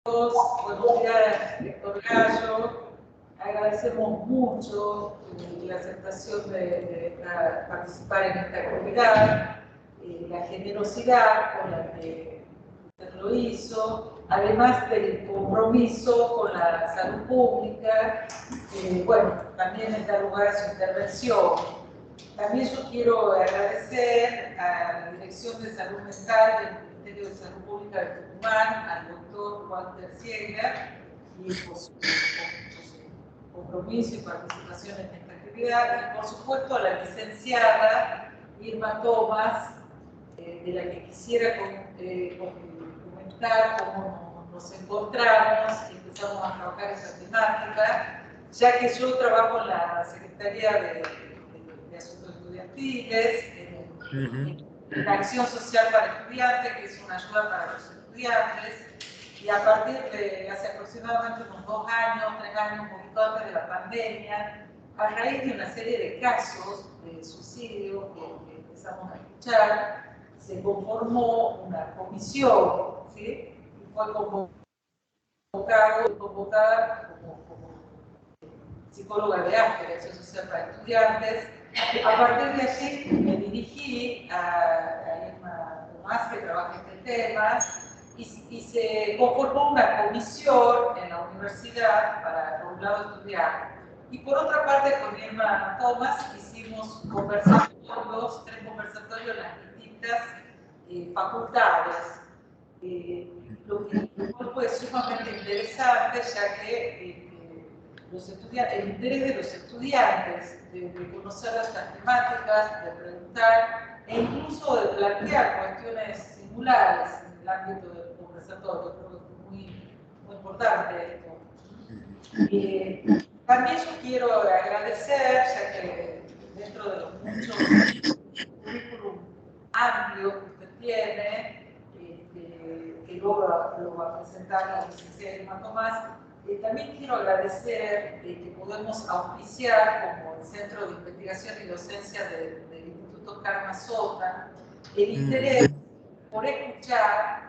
Buenos días, Héctor Gallo. Agradecemos mucho la aceptación de participar en esta actividad, la generosidad con la que usted lo hizo, además del compromiso con la salud pública, bueno, también en dar lugar a su intervención. También yo quiero agradecer a la Dirección de Salud Mental del Ministerio de Salud Pública de Tucumán, al doctor Walter Sieger, y por su compromiso y participación en esta actividad, y por supuesto a la licenciada Irma Tomás, de la que quisiera comentar cómo nos encontramos y empezamos a trabajar esta temática, ya que yo trabajo en la Secretaría de Asuntos Estudiantiles, en la Acción Social para Estudiantes, que es una ayuda para los estudiantes, y a partir de hace aproximadamente unos 2 años, 3 años, un poquito antes de la pandemia, a raíz de una serie de casos de suicidio que empezamos a escuchar, se conformó una comisión, ¿sí? Y fue convocada como psicóloga de arte, de Acción Social para Estudiantes. A partir de allí me dirigí a Irma Tomás, que trabaja en este tema, y se conformó una comisión en la universidad para, por un lado, estudiar. Y por otra parte, con Irma Tomás hicimos conversatorios, 3 conversatorios en las distintas facultades. Lo que fue sumamente interesante, ya que el interés de los estudiantes de conocer estas temáticas, de preguntar e incluso de plantear cuestiones singulares en el ámbito del conversatorio. Creo que es muy importante esto. También yo quiero agradecer, ya que dentro de los muchos currículum amplios que usted tiene, que luego lo va a presentar la licenciada Irma Tomás, también quiero agradecer que podemos auspiciar como el Centro de Investigación y Docencia del Instituto Karma Sota el interés por escuchar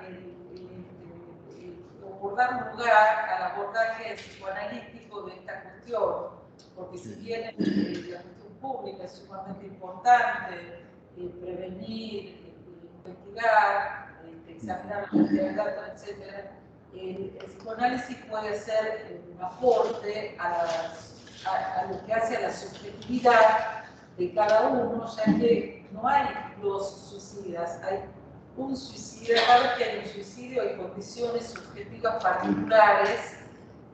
o por dar un lugar al abordaje psicoanalítico de esta cuestión, porque si bien la cuestión pública es sumamente importante, prevenir, investigar, examinar la cantidad de datos, etc., el psicoanálisis puede ser un aporte a lo que hace a la subjetividad de cada uno, ya que no hay dos suicidas, hay un suicidio. Cada vez que hay un suicidio hay condiciones subjetivas particulares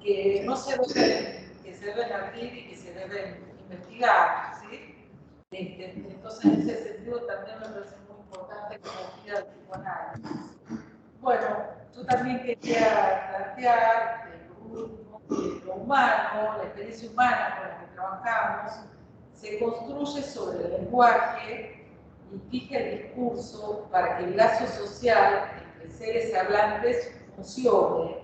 que no se deben, que se deben abrir y que se deben investigar, ¿sí? Entonces, en ese sentido también me parece muy importante que se pida el psicoanálisis. Bueno, yo también quería plantear que lo humano, la experiencia humana con la que trabajamos, se construye sobre el lenguaje y fija el discurso para que el lazo social entre seres hablantes funcione.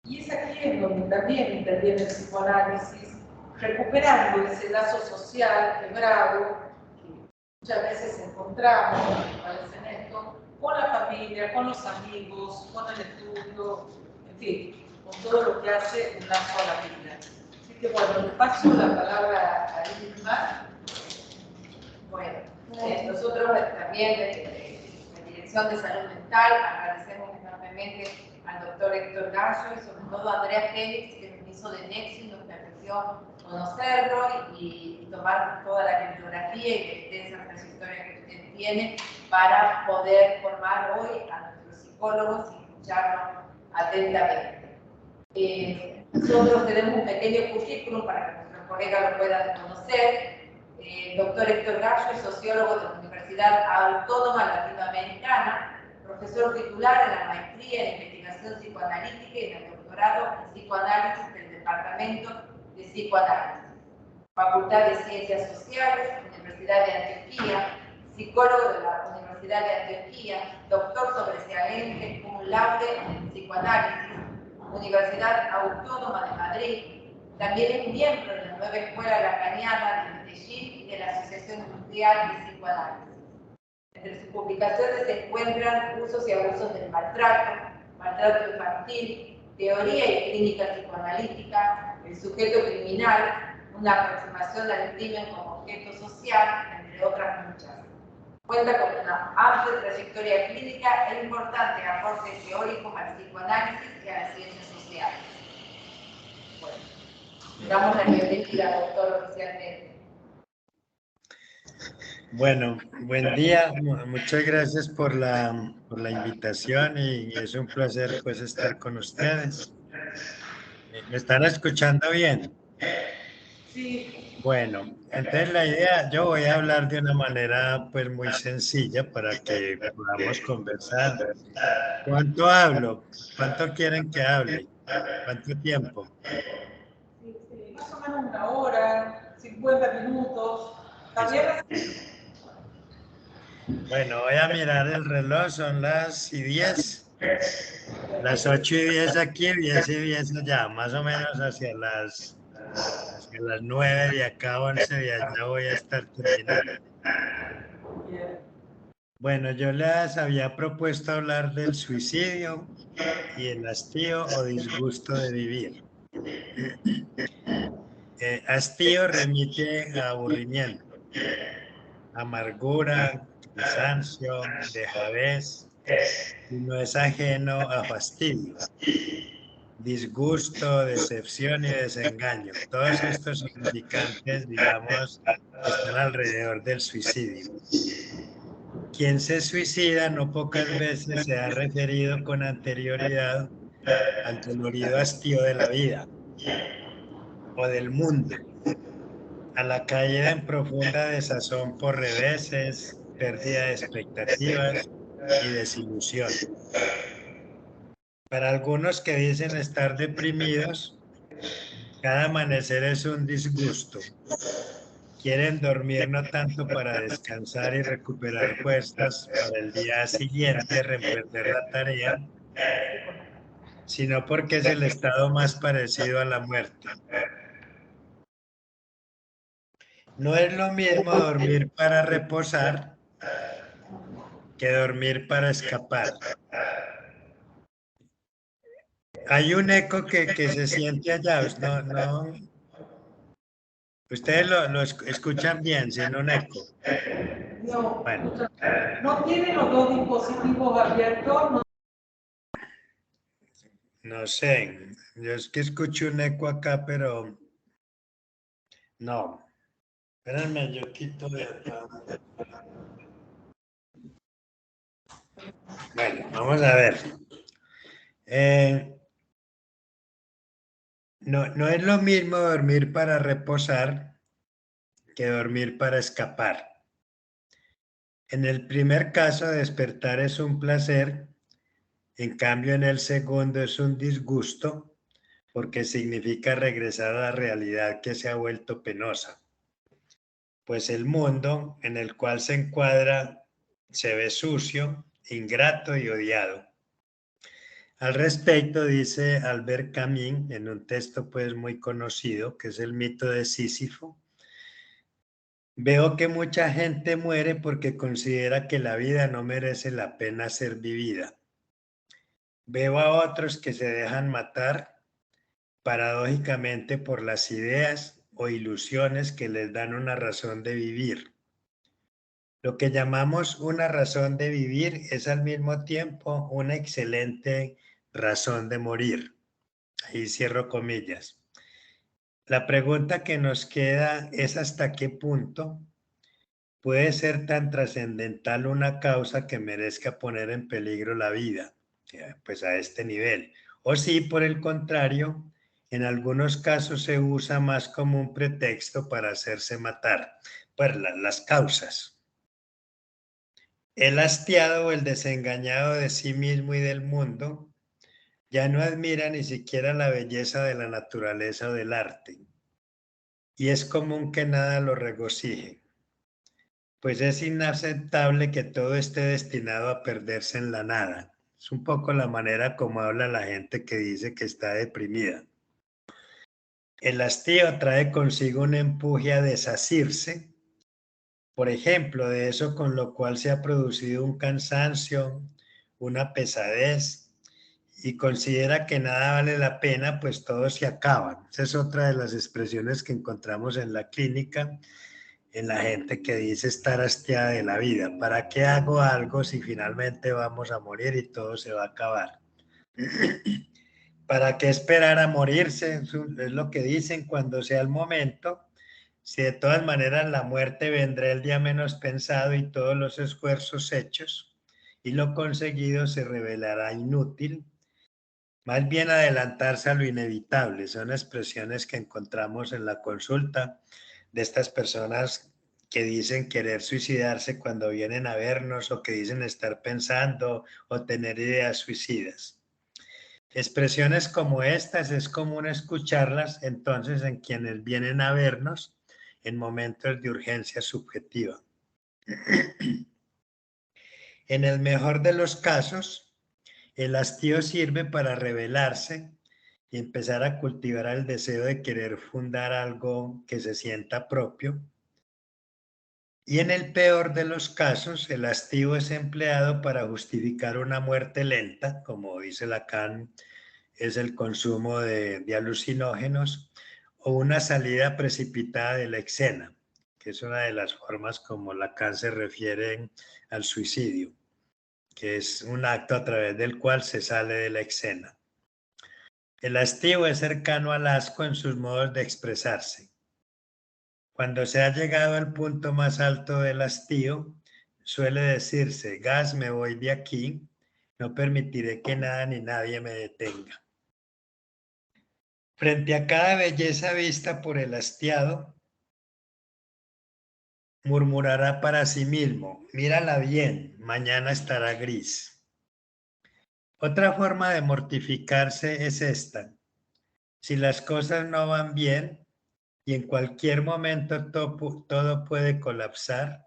Y es aquí en donde también interviene el psicoanálisis, recuperando ese lazo social quebrado que muchas veces encontramos, me parece en esto, con la familia, con los amigos, con el estudio, en fin, con todo lo que hace un lazo a la vida. Así que bueno, le paso la palabra a Irma. Bueno, nosotros también de la Dirección de Salud Mental agradecemos enormemente al doctor Héctor Gallo y sobre todo a Andrea Félix, que nos hizo de nexo y nos permitió conocerlo y tomar toda la bibliografía y la extensa trayectoria que usted tiene para poder formar hoy a nuestros psicólogos y escucharlos atentamente. Nosotros tenemos un pequeño currículum para que nuestros colegas lo puedan conocer. El doctor Héctor Gallo es sociólogo de la Universidad Autónoma Latinoamericana, profesor titular en la maestría en investigación psicoanalítica y en el doctorado en psicoanálisis del Departamento de Psicoanálisis, Facultad de Ciencias Sociales, Universidad de Antioquia, psicólogo de la Universidad de Antioquia, doctor sobresaliente cum laude en psicoanálisis, Universidad Autónoma de Madrid. También es miembro de la nueva Escuela Lacaniana de Medellín y de la Asociación Mundial de Psicoanálisis. Entre sus publicaciones se encuentran Usos y abusos del maltrato, maltrato infantil, teoría y clínica psicoanalítica, el sujeto criminal, una aproximación al crimen como objeto social, entre otras muchas. Cuenta con una amplia trayectoria clínica e importantes aportes teóricos al psicoanálisis y a las ciencias sociales. Bueno, damos la bienvenida, doctor, oficialmente. Bueno, buen día, muchas gracias por la invitación y es un placer pues estar con ustedes. ¿Me están escuchando bien? Sí. Bueno, entonces la idea, yo voy a hablar de una manera pues muy sencilla para que podamos conversar. ¿Cuánto hablo? ¿Cuánto quieren que hable? ¿Cuánto tiempo? Más o menos una hora, 50 minutos. ¿Está bien? Bueno, voy a mirar el reloj, son las 10. Las 8:10 aquí, 10:10 allá, más o menos hacia las 9 de acá, 11 de allá voy a estar terminando. Bien. Bueno, yo les había propuesto hablar del suicidio y el hastío o disgusto de vivir. Hastío remite a aburrimiento, amargura, cansancio, dejadez, y no es ajeno a fastidio. Disgusto, decepción y desengaño. Todos estos significantes, digamos, están alrededor del suicidio. Quien se suicida no pocas veces se ha referido con anterioridad al dolorido hastío de la vida o del mundo, a la caída en profunda desazón por reveses, pérdida de expectativas y desilusión. Para algunos que dicen estar deprimidos, cada amanecer es un disgusto. Quieren dormir no tanto para descansar y recuperar fuerzas para el día siguiente reemprender la tarea, sino porque es el estado más parecido a la muerte. No es lo mismo dormir para reposar que dormir para escapar. Hay un eco que se siente allá, no, ustedes lo escuchan bien, sin un eco. No, Bueno, no tiene los dos dispositivos abiertos. No. no sé, yo es que escucho un eco acá, pero no. Espérenme, yo quito de acá. Bueno, vamos a ver. No es lo mismo dormir para reposar que dormir para escapar. En el primer caso, despertar es un placer, en cambio en el segundo es un disgusto, porque significa regresar a la realidad que se ha vuelto penosa. Pues el mundo en el cual se encuadra se ve sucio, ingrato y odiado. Al respecto dice Albert Camus en un texto pues muy conocido que es el mito de Sísifo: veo que mucha gente muere porque considera que la vida no merece la pena ser vivida. Veo a otros que se dejan matar paradójicamente por las ideas o ilusiones que les dan una razón de vivir. Lo que llamamos una razón de vivir es al mismo tiempo una excelente razón de morir. Ahí cierro comillas. La pregunta que nos queda es hasta qué punto puede ser tan trascendental una causa que merezca poner en peligro la vida, pues a este nivel. O si, por el contrario, en algunos casos se usa más como un pretexto para hacerse matar, pues las causas. El hastiado o el desengañado de sí mismo y del mundo ya no admira ni siquiera la belleza de la naturaleza o del arte, y es común que nada lo regocije, pues es inaceptable que todo esté destinado a perderse en la nada. Es un poco la manera como habla la gente que dice que está deprimida. El hastío trae consigo un empuje a desasirse, por ejemplo, de eso con lo cual se ha producido un cansancio, una pesadez y considera que nada vale la pena, pues todo se acaba. Esa es otra de las expresiones que encontramos en la clínica, en la gente que dice estar hastiada de la vida. ¿Para qué hago algo si finalmente vamos a morir y todo se va a acabar? ¿Para qué esperar a morirse? Es lo que dicen cuando sea el momento. Si de todas maneras la muerte vendrá el día menos pensado y todos los esfuerzos hechos y lo conseguido se revelará inútil. Más bien adelantarse a lo inevitable. Son expresiones que encontramos en la consulta de estas personas que dicen querer suicidarse cuando vienen a vernos o que dicen estar pensando o tener ideas suicidas. Expresiones como estas es común escucharlas entonces en quienes vienen a vernos en momentos de urgencia subjetiva. En el mejor de los casos, el hastío sirve para revelarse y empezar a cultivar el deseo de querer fundar algo que se sienta propio. Y en el peor de los casos, el hastío es empleado para justificar una muerte lenta, como dice Lacan, es el consumo de alucinógenos, o una salida precipitada de la escena, que es una de las formas como Lacan se refiere al suicidio, que es un acto a través del cual se sale de la escena. El hastío es cercano al asco en sus modos de expresarse. Cuando se ha llegado al punto más alto del hastío, suele decirse: gas, me voy de aquí, no permitiré que nada ni nadie me detenga. Frente a cada belleza vista por el hastiado, murmurará para sí mismo: mírala bien, mañana estará gris. Otra forma de mortificarse es esta: si las cosas no van bien y en cualquier momento todo puede colapsar,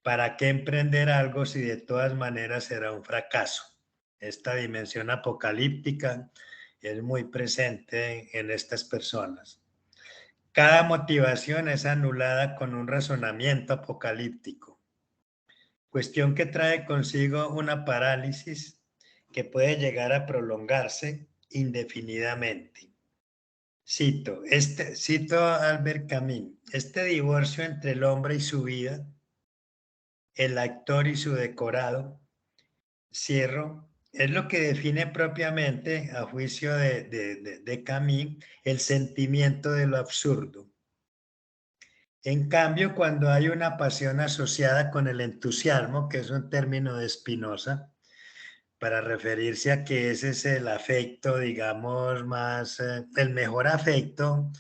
¿para qué emprender algo si de todas maneras será un fracaso? Esta dimensión apocalíptica es muy presente en estas personas. Cada motivación es anulada con un razonamiento apocalíptico, cuestión que trae consigo una parálisis que puede llegar a prolongarse indefinidamente. Cito a Albert Camus: este divorcio entre el hombre y su vida, el actor y su decorado, cierro, es lo que define propiamente, a juicio de Camus, el sentimiento de lo absurdo. En cambio, cuando hay una pasión asociada con el entusiasmo, que es un término de Spinoza, para referirse a que ese es el afecto, digamos, más, el mejor afecto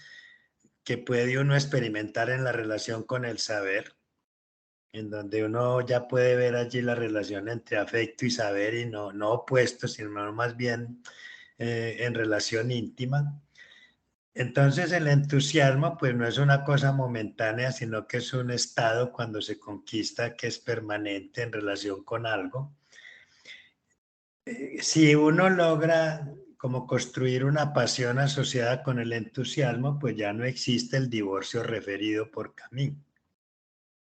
que puede uno experimentar en la relación con el saber, en donde uno ya puede ver allí la relación entre afecto y saber, y no opuestos, sino más bien en relación íntima. Entonces el entusiasmo pues no es una cosa momentánea, sino que es un estado cuando se conquista, que es permanente en relación con algo. Si uno logra como construir una pasión asociada con el entusiasmo, pues ya no existe el divorcio referido por Camus.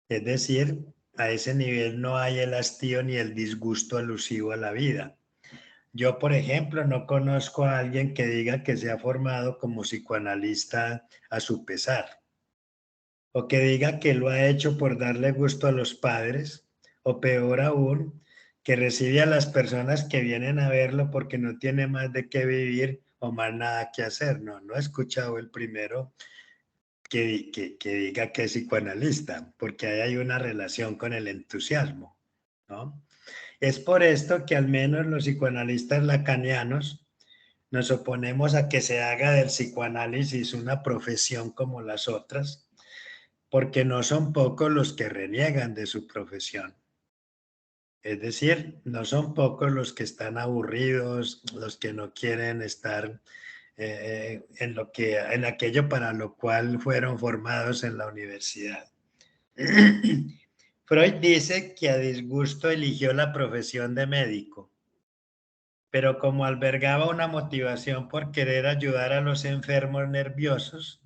Es decir, a ese nivel no hay el hastío ni el disgusto alusivo a la vida. Yo, por ejemplo, no conozco a alguien que diga que se ha formado como psicoanalista a su pesar, o que diga que lo ha hecho por darle gusto a los padres, o peor aún, que recibe a las personas que vienen a verlo porque no tiene más de qué vivir o más nada que hacer. No he escuchado el primero que diga que es psicoanalista, porque ahí hay una relación con el entusiasmo, ¿no? Es por esto que al menos los psicoanalistas lacanianos nos oponemos a que se haga del psicoanálisis una profesión como las otras, porque no son pocos los que reniegan de su profesión. Es decir, no son pocos los que están aburridos, los que no quieren estar en aquello para lo cual fueron formados en la universidad. Freud dice que a disgusto eligió la profesión de médico, pero como albergaba una motivación por querer ayudar a los enfermos nerviosos,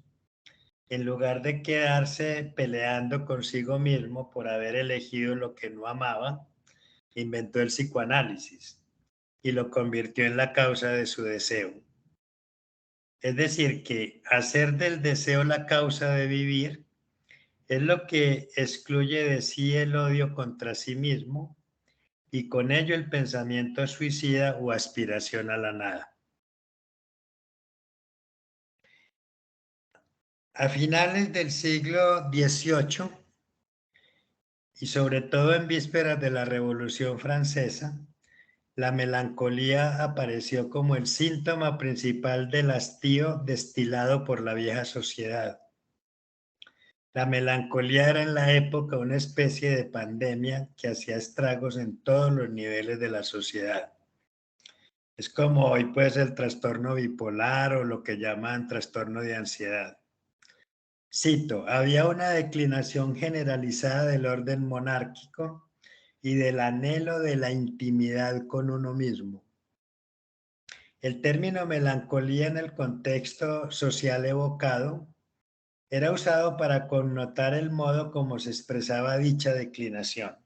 en lugar de quedarse peleando consigo mismo por haber elegido lo que no amaba, inventó el psicoanálisis. y lo convirtió en la causa de su deseo. Es decir, que hacer del deseo la causa de vivir es lo que excluye de sí el odio contra sí mismo y con ello el pensamiento suicida o aspiración a la nada. A finales del siglo XVIII y sobre todo en vísperas de la Revolución Francesa, la melancolía apareció como el síntoma principal del hastío destilado por la vieja sociedad. La melancolía era en la época una especie de pandemia que hacía estragos en todos los niveles de la sociedad. Es como hoy puede ser el trastorno bipolar o lo que llaman trastorno de ansiedad. Cito, había una declinación generalizada del orden monárquico y del anhelo de la intimidad con uno mismo. El término melancolía en el contexto social evocado era usado para connotar el modo como se expresaba dicha declinación.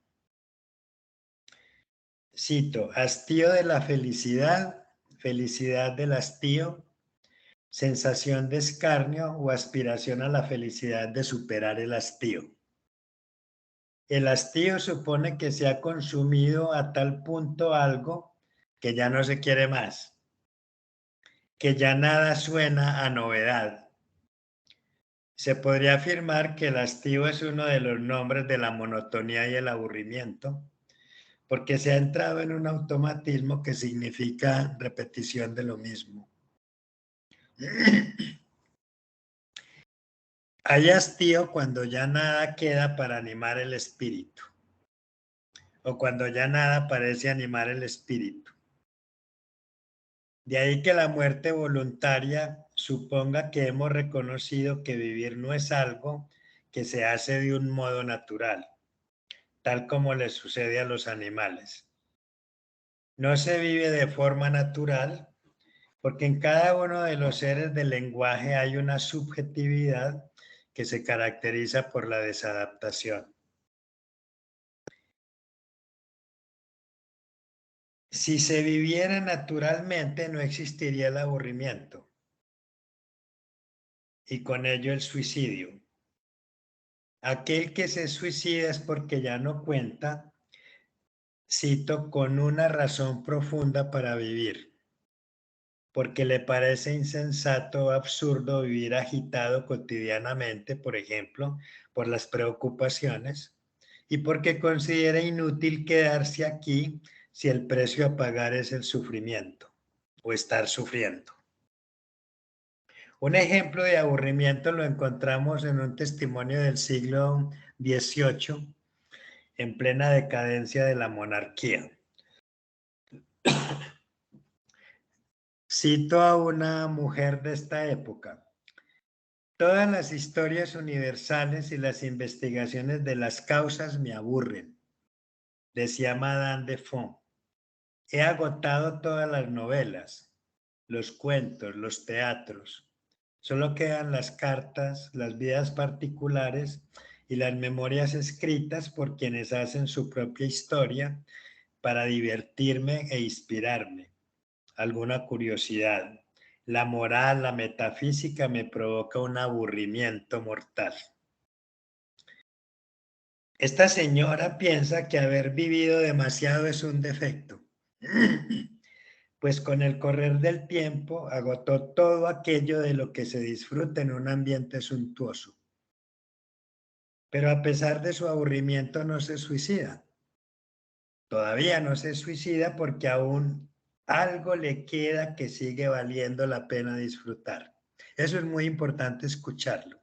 Cito, hastío de la felicidad, felicidad del hastío, sensación de escarnio o aspiración a la felicidad de superar el hastío. El hastío supone que se ha consumido a tal punto algo que ya no se quiere más, que ya nada suena a novedad. Se podría afirmar que el hastío es uno de los nombres de la monotonía y el aburrimiento, porque se ha entrado en un automatismo que significa repetición de lo mismo. Hay hastío cuando ya nada queda para animar el espíritu, o cuando ya nada parece animar el espíritu. De ahí que la muerte voluntaria suponga que hemos reconocido que vivir no es algo que se hace de un modo natural, tal como le sucede a los animales. No se vive de forma natural porque en cada uno de los seres del lenguaje hay una subjetividad que se caracteriza por la desadaptación. Si se viviera naturalmente, no existiría el aburrimiento y con ello el suicidio. Aquel que se suicida es porque ya no cuenta, cito, con una razón profunda para vivir, porque le parece insensato o absurdo vivir agitado cotidianamente, por ejemplo, por las preocupaciones, y porque considera inútil quedarse aquí si el precio a pagar es el sufrimiento o estar sufriendo. Un ejemplo de aburrimiento lo encontramos en un testimonio del siglo XVIII, en plena decadencia de la monarquía. Cito a una mujer de esta época. Todas las historias universales y las investigaciones de las causas me aburren, decía Madame de Font. He agotado todas las novelas, los cuentos, los teatros. Solo quedan las cartas, las vidas particulares y las memorias escritas por quienes hacen su propia historia para divertirme e inspirarme. Alguna curiosidad. La moral, la metafísica me provoca un aburrimiento mortal. Esta señora piensa que haber vivido demasiado es un defecto, pues con el correr del tiempo agotó todo aquello de lo que se disfruta en un ambiente suntuoso. Pero a pesar de su aburrimiento no se suicida. Todavía no se suicida porque aún algo le queda que sigue valiendo la pena disfrutar. Eso es muy importante escucharlo.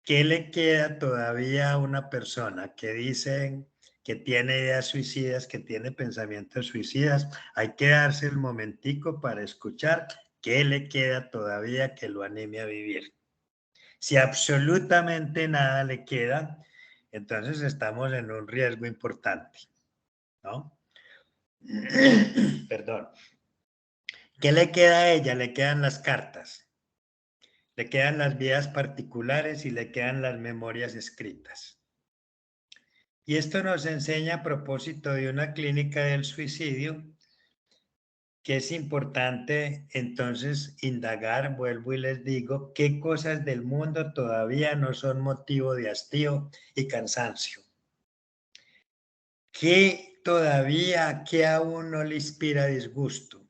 ¿Qué le queda todavía a una persona que dice que tiene ideas suicidas, que tiene pensamientos suicidas? Hay que darse el momentico para escuchar qué le queda todavía que lo anime a vivir. Si absolutamente nada le queda, entonces estamos en un riesgo importante, ¿no? Perdón. ¿Qué le queda a ella? Le quedan las cartas, le quedan las vidas particulares y le quedan las memorias escritas. Y esto nos enseña a propósito de una clínica del suicidio que es importante entonces indagar, vuelvo y les digo, qué cosas del mundo todavía no son motivo de hastío y cansancio. ¿Qué todavía, qué aún no le inspira disgusto?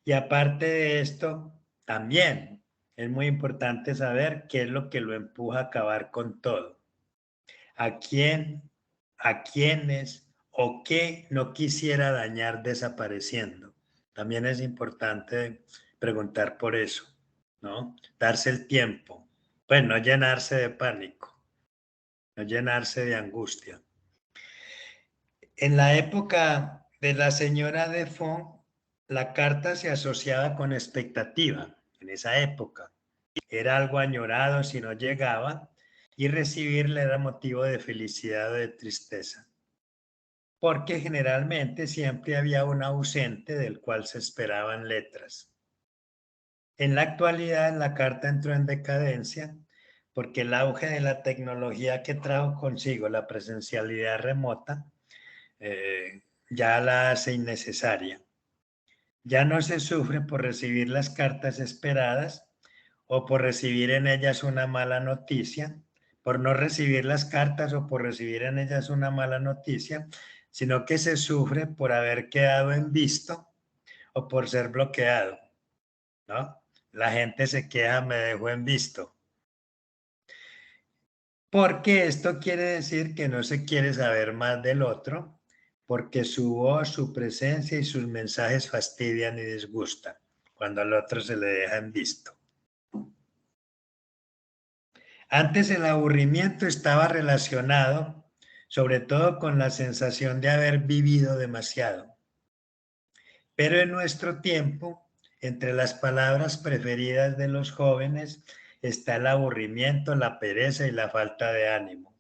Y aparte de esto, también es muy importante saber qué es lo que lo empuja a acabar con todo. ¿A quién, a quiénes o qué no quisiera dañar desapareciendo? También es importante preguntar por eso, ¿no? Darse el tiempo, pues no llenarse de pánico, no llenarse de angustia. En la época de la señora Defoe, la carta se asociaba con expectativa. En esa época era algo añorado si no llegaba y recibirla era motivo de felicidad o de tristeza, porque generalmente siempre había un ausente del cual se esperaban letras. En la actualidad la carta entró en decadencia porque el auge de la tecnología que trajo consigo la presencialidad remota ya la hace innecesaria. Ya no se sufre por recibir las cartas esperadas o por recibir en ellas una mala noticia, por no recibir las cartas o por recibir en ellas una mala noticia, sino que se sufre por haber quedado en visto o por ser bloqueado, ¿no? La gente se queja, me dejó en visto. Porque esto quiere decir que no se quiere saber más del otro, porque su voz, su presencia y sus mensajes fastidian y disgustan cuando al otro se le deja en visto. Antes el aburrimiento estaba relacionado sobre todo con la sensación de haber vivido demasiado. Pero en nuestro tiempo, entre las palabras preferidas de los jóvenes está el aburrimiento, la pereza y la falta de ánimo.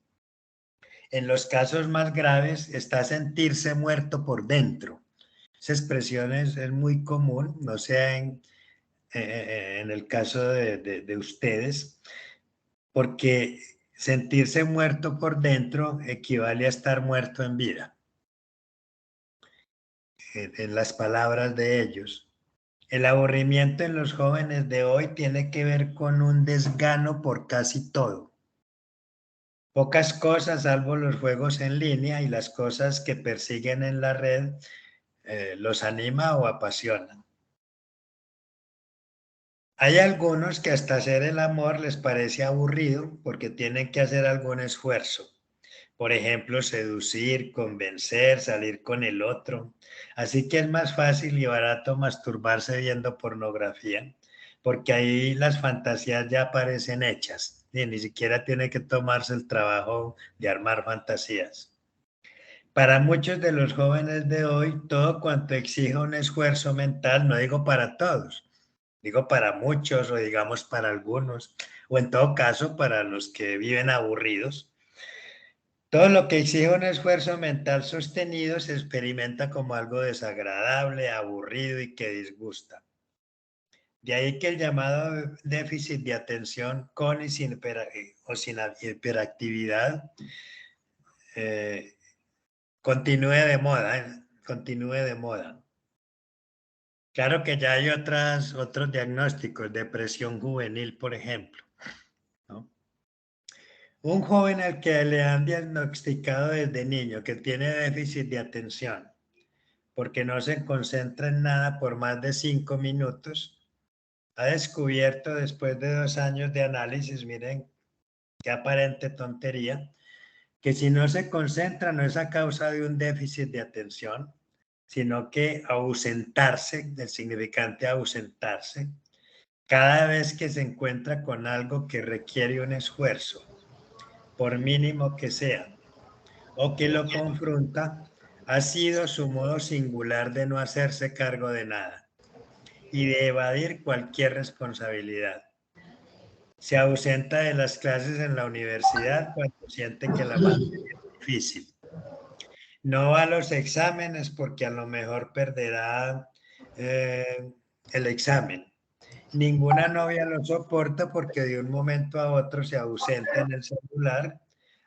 En los casos más graves está sentirse muerto por dentro. Esa expresión es muy común, no sea en el caso de ustedes, porque sentirse muerto por dentro equivale a estar muerto en vida, en las palabras de ellos. El aburrimiento en los jóvenes de hoy tiene que ver con un desgano por casi todo. Pocas cosas, salvo los juegos en línea y las cosas que persiguen en la red, los anima o apasiona. Hay algunos que hasta hacer el amor les parece aburrido porque tienen que hacer algún esfuerzo. Por ejemplo, seducir, convencer, salir con el otro. Así que es más fácil y barato masturbarse viendo pornografía, porque ahí las fantasías ya aparecen hechas y ni siquiera tiene que tomarse el trabajo de armar fantasías. Para muchos de los jóvenes de hoy, todo cuanto exija un esfuerzo mental, no digo para todos, digo para muchos o digamos para algunos, o en todo caso para los que viven aburridos, todo lo que exige un esfuerzo mental sostenido se experimenta como algo desagradable, aburrido y que disgusta. De ahí que el llamado déficit de atención con y sin hiperactividad continúe de moda, continúe de moda. Claro que ya hay otros diagnósticos, depresión juvenil, por ejemplo, ¿no? Un joven al que le han diagnosticado desde niño que tiene déficit de atención porque no se concentra en nada por más de 5 minutos, ha descubierto después de 2 años de análisis, miren qué aparente tontería, que si no se concentra no es a causa de un déficit de atención, sino que ausentarse, el significante ausentarse, cada vez que se encuentra con algo que requiere un esfuerzo, por mínimo que sea, o que lo confronta, ha sido su modo singular de no hacerse cargo de nada y de evadir cualquier responsabilidad. Se ausenta de las clases en la universidad cuando siente que la materia es difícil. No va a los exámenes porque a lo mejor perderá el examen. Ninguna novia lo soporta porque de un momento a otro se ausenta en el celular,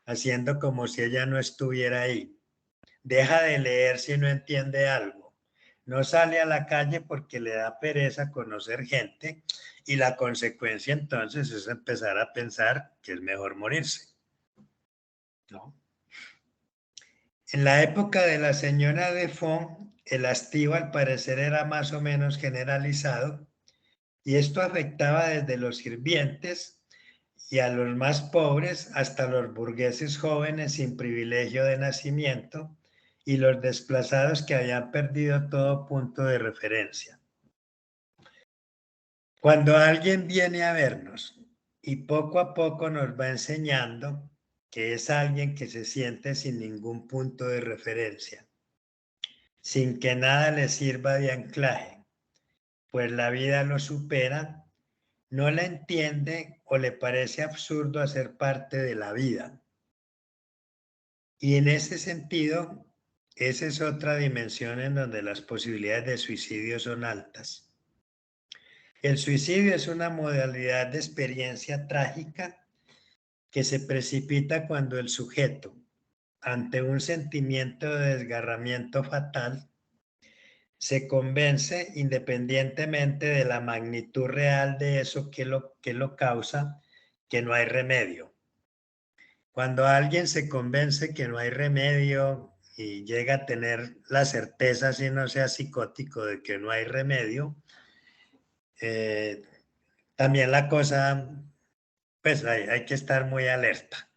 haciendo como si ella no estuviera ahí. Deja de leer si no entiende algo. no sale a la calle porque le da pereza conocer gente y la consecuencia entonces es empezar a pensar que es mejor morirse, ¿no? En la época de la señora Defoe, el hastío al parecer era más o menos generalizado y esto afectaba desde los sirvientes y a los más pobres hasta los burgueses jóvenes sin privilegio de nacimiento y los desplazados que habían perdido todo punto de referencia. Cuando alguien viene a vernos y poco a poco nos va enseñando que es alguien que se siente sin ningún punto de referencia, sin que nada le sirva de anclaje, pues la vida lo supera, no la entiende o le parece absurdo hacer parte de la vida. Y en ese sentido, esa es otra dimensión en donde las posibilidades de suicidio son altas. El suicidio es una modalidad de experiencia trágica que se precipita cuando el sujeto, ante un sentimiento de desgarramiento fatal, se convence, independientemente de la magnitud real de eso que lo causa, que no hay remedio. Cuando alguien se convence que no hay remedio y llega a tener la certeza, si no sea psicótico, de que no hay remedio, también la cosa, pues hay que estar muy alerta.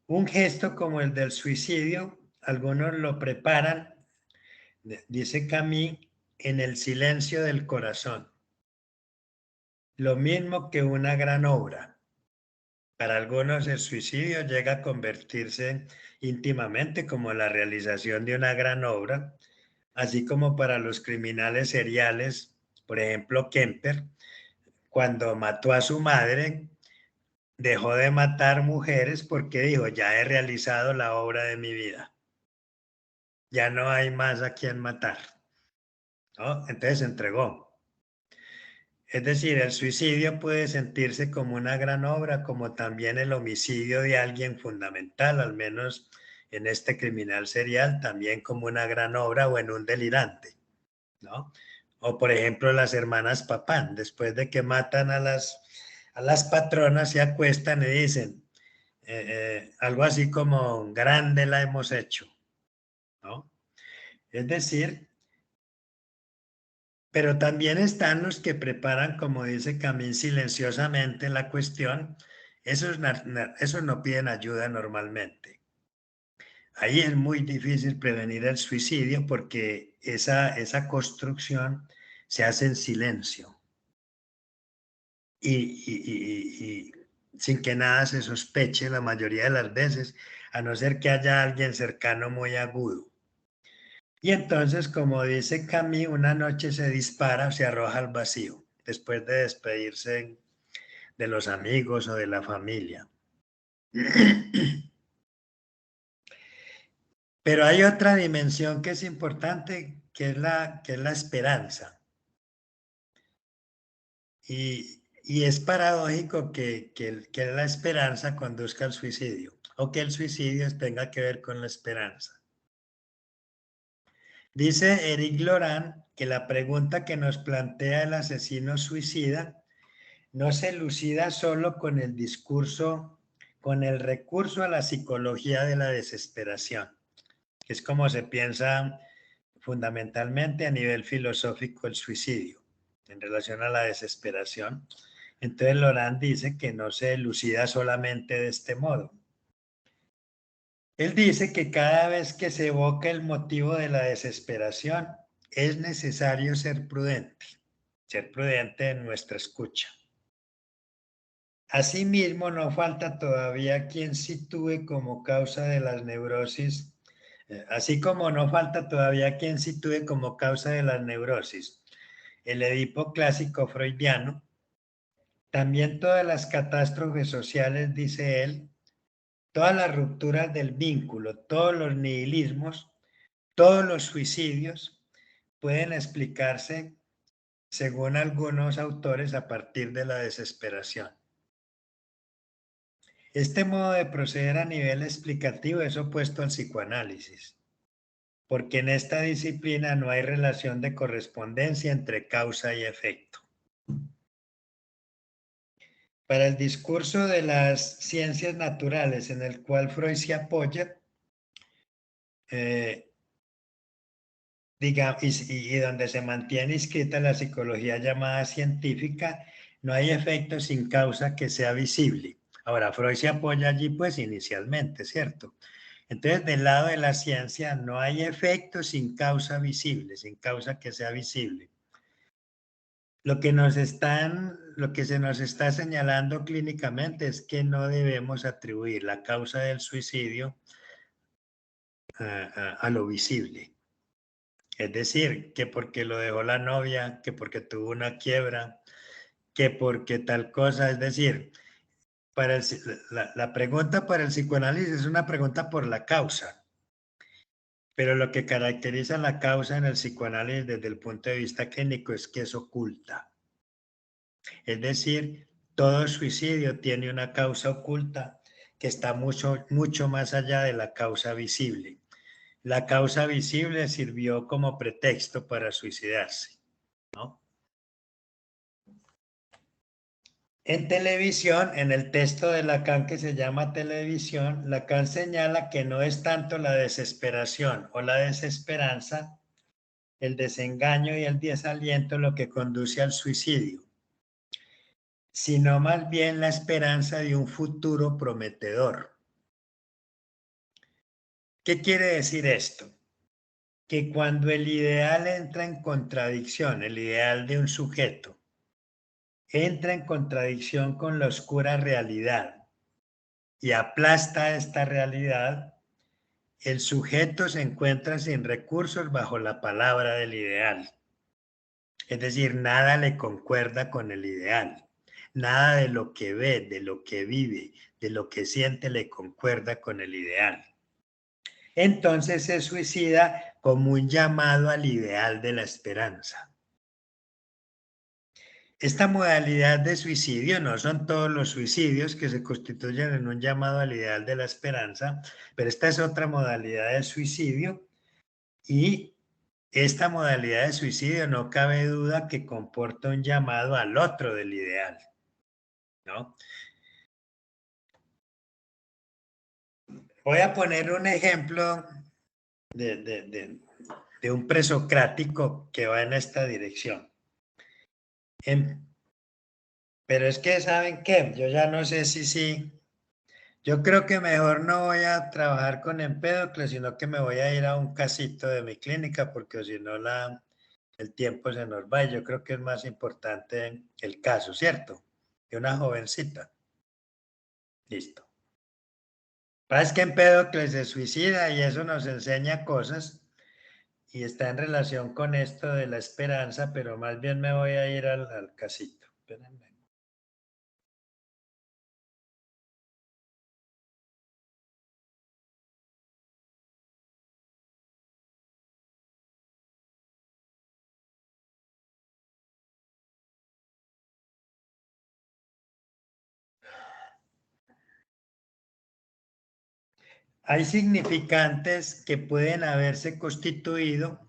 Un gesto como el del suicidio, algunos lo preparan, dice Camus, en el silencio del corazón. Lo mismo que una gran obra. Para algunos el suicidio llega a convertirse íntimamente como la realización de una gran obra, así como para los criminales seriales, por ejemplo Kemper, cuando mató a su madre, dejó de matar mujeres porque dijo, ya he realizado la obra de mi vida, ya no hay más a quien matar, ¿no? Entonces se entregó. Es decir, el suicidio puede sentirse como una gran obra, como también el homicidio de alguien fundamental, al menos en este criminal serial, también como una gran obra o en un delirante, ¿no? O por ejemplo las hermanas Papán, después de que matan a las patronas, se acuestan y dicen algo así como, grande la hemos hecho, ¿no? Es decir, pero también están los que preparan, como dice Camín, silenciosamente la cuestión. Esos no piden ayuda normalmente. Ahí es muy difícil prevenir el suicidio porque esa construcción se hace en silencio y sin que nada se sospeche la mayoría de las veces, a no ser que haya alguien cercano muy agudo. Y entonces, como dice Camus, una noche se dispara o se arroja al vacío, después de despedirse de los amigos o de la familia. Pero hay otra dimensión que es importante, que es la esperanza. Y es paradójico que la esperanza conduzca al suicidio, o que el suicidio tenga que ver con la esperanza. Dice Eric Laurent que la pregunta que nos plantea el asesino suicida no se elucida solo con el discurso, con el recurso a la psicología de la desesperación, que es como se piensa fundamentalmente a nivel filosófico el suicidio en relación a la desesperación. Entonces Laurent dice que no se elucida solamente de este modo. Él dice que cada vez que se evoca el motivo de la desesperación, es necesario ser prudente en nuestra escucha. Asimismo, no falta todavía quien sitúe como causa de las neurosis, así como no falta todavía quien sitúe como causa de las neurosis el Edipo clásico freudiano, también todas las catástrofes sociales, dice él, todas las rupturas del vínculo, todos los nihilismos, todos los suicidios pueden explicarse, según algunos autores, a partir de la desesperación. Este modo de proceder a nivel explicativo es opuesto al psicoanálisis. porque en esta disciplina no hay relación de correspondencia entre causa y efecto. Para el discurso de las ciencias naturales en el cual Freud se apoya, y donde se mantiene inscrita la psicología llamada científica, no hay efecto sin causa que sea visible. Ahora, Freud se apoya allí pues inicialmente, ¿cierto? Entonces, del lado de la ciencia no hay efecto sin causa visible, sin causa que sea visible. Lo que se nos está señalando clínicamente es que no debemos atribuir la causa del suicidio a lo visible. Es decir, que porque lo dejó la novia, que porque tuvo una quiebra, que porque tal cosa. Es decir, la pregunta para el psicoanálisis es una pregunta por la causa. Pero lo que caracteriza la causa en el psicoanálisis desde el punto de vista clínico es que es oculta. Es decir, todo suicidio tiene una causa oculta que está mucho, mucho más allá de la causa visible. La causa visible sirvió como pretexto para suicidarse, ¿no? En televisión, en el texto de Lacan que se llama Televisión, Lacan señala que no es tanto la desesperación o la desesperanza, el desengaño y el desaliento lo que conduce al suicidio, sino más bien la esperanza de un futuro prometedor. ¿Qué quiere decir esto? Que cuando el ideal entra en contradicción, el ideal de un sujeto, entra en contradicción con la oscura realidad y aplasta esta realidad, el sujeto se encuentra sin recursos bajo la palabra del ideal. Es decir, nada le concuerda con el ideal. Nada de lo que ve, de lo que vive, de lo que siente le concuerda con el ideal. Entonces se suicida como un llamado al ideal de la esperanza. Esta modalidad de suicidio no son todos los suicidios que se constituyen en un llamado al ideal de la esperanza, pero esta es otra modalidad de suicidio y esta modalidad de suicidio no cabe duda que comporta un llamado al otro del ideal, ¿no? Voy a poner un ejemplo de un presocrático que va en esta dirección. Pero es que, ¿saben qué? Yo ya no sé si sí. Yo creo que mejor no voy a trabajar con Empédocles, sino que me voy a ir a un casito de mi clínica, porque si no el tiempo se nos va. Y yo creo que es más importante el caso, ¿cierto? De una jovencita. Listo. Pasa que Empédocles se suicida y eso nos enseña cosas y está en relación con esto de la esperanza, pero más bien me voy a ir al casito. Espérenme. Hay significantes que pueden haberse constituido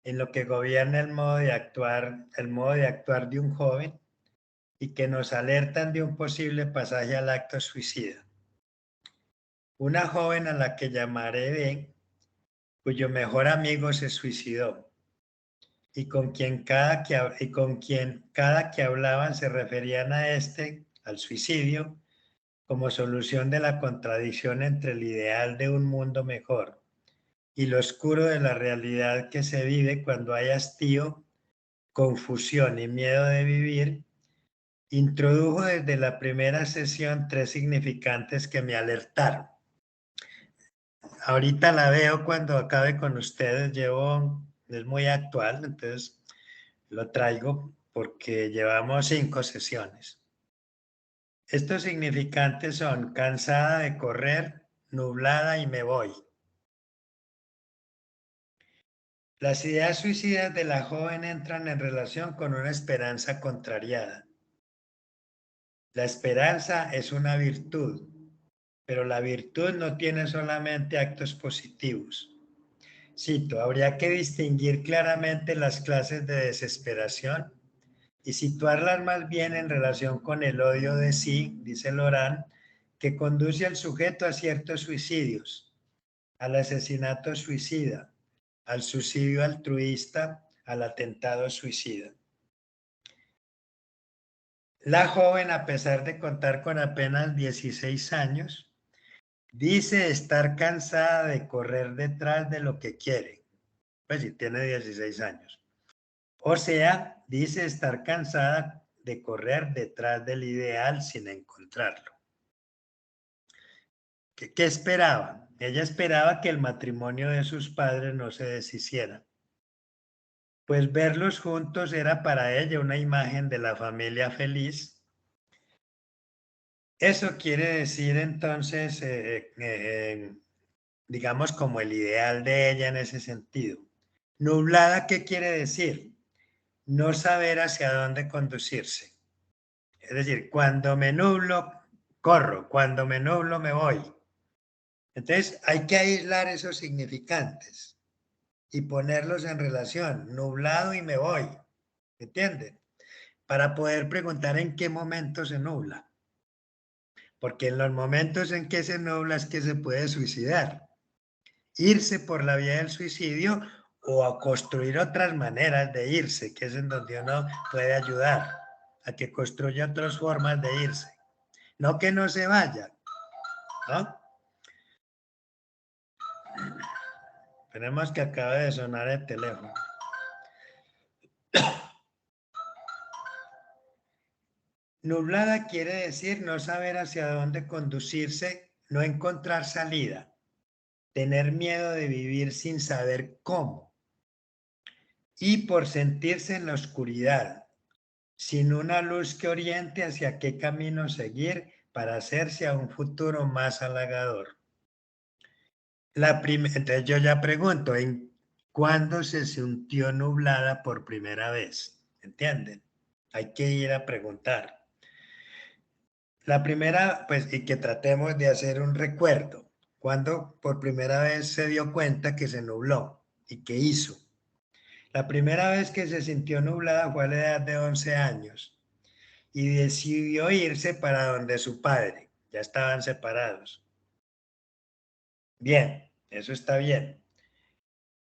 en lo que gobierna el modo de actuar de un joven y que nos alertan de un posible pasaje al acto suicida. Una joven a la que llamaré B, cuyo mejor amigo se suicidó y con quien cada que hablaban se referían al suicidio, como solución de la contradicción entre el ideal de un mundo mejor y lo oscuro de la realidad que se vive cuando hay hastío, confusión y miedo de vivir, introdujo desde la primera sesión 3 significantes que me alertaron. Ahorita la veo cuando acabe con ustedes, es muy actual, entonces lo traigo porque llevamos 5 sesiones. Estos significantes son cansada de correr, nublada y me voy. Las ideas suicidas de la joven entran en relación con una esperanza contrariada. La esperanza es una virtud, pero la virtud no tiene solamente actos positivos, cito, habría que distinguir claramente las clases de desesperación y situarlas más bien en relación con el odio de sí, dice Laurent, que conduce al sujeto a ciertos suicidios, al asesinato suicida, al suicidio altruista, al atentado suicida. La joven, a pesar de contar con apenas 16 años, dice estar cansada de correr detrás de lo que quiere. Pues si tiene 16 años. O sea, dice estar cansada de correr detrás del ideal sin encontrarlo. ¿Qué esperaba? Ella esperaba que el matrimonio de sus padres no se deshiciera. Pues verlos juntos era para ella una imagen de la familia feliz. Eso quiere decir entonces, digamos, como el ideal de ella en ese sentido. Nublada, ¿qué quiere decir? No saber hacia dónde conducirse. Es decir, cuando me nublo, corro, cuando me nublo, me voy. Entonces, hay que aislar esos significantes y ponerlos en relación, nublado y me voy, ¿entienden? Para poder preguntar en qué momento se nubla. Porque en los momentos en que se nubla es que se puede suicidar. Irse por la vía del suicidio o a construir otras maneras de irse, que es en donde uno puede ayudar a que construya otras formas de irse. No que no se vaya, ¿no? Tenemos que acaba de sonar el teléfono. Nublada quiere decir no saber hacia dónde conducirse, no encontrar salida, tener miedo de vivir sin saber cómo y por sentirse en la oscuridad, sin una luz que oriente hacia qué camino seguir para hacerse a un futuro más halagador. Entonces yo ya pregunto, ¿en cuándo se sintió nublada por primera vez? ¿Entienden? Hay que ir a preguntar. La primera, pues, y que tratemos de hacer un recuerdo. ¿Cuándo por primera vez se dio cuenta que se nubló? ¿Y qué hizo? La primera vez que se sintió nublada fue a la edad de 11 años y decidió irse para donde su padre. Ya estaban separados. Bien, eso está bien.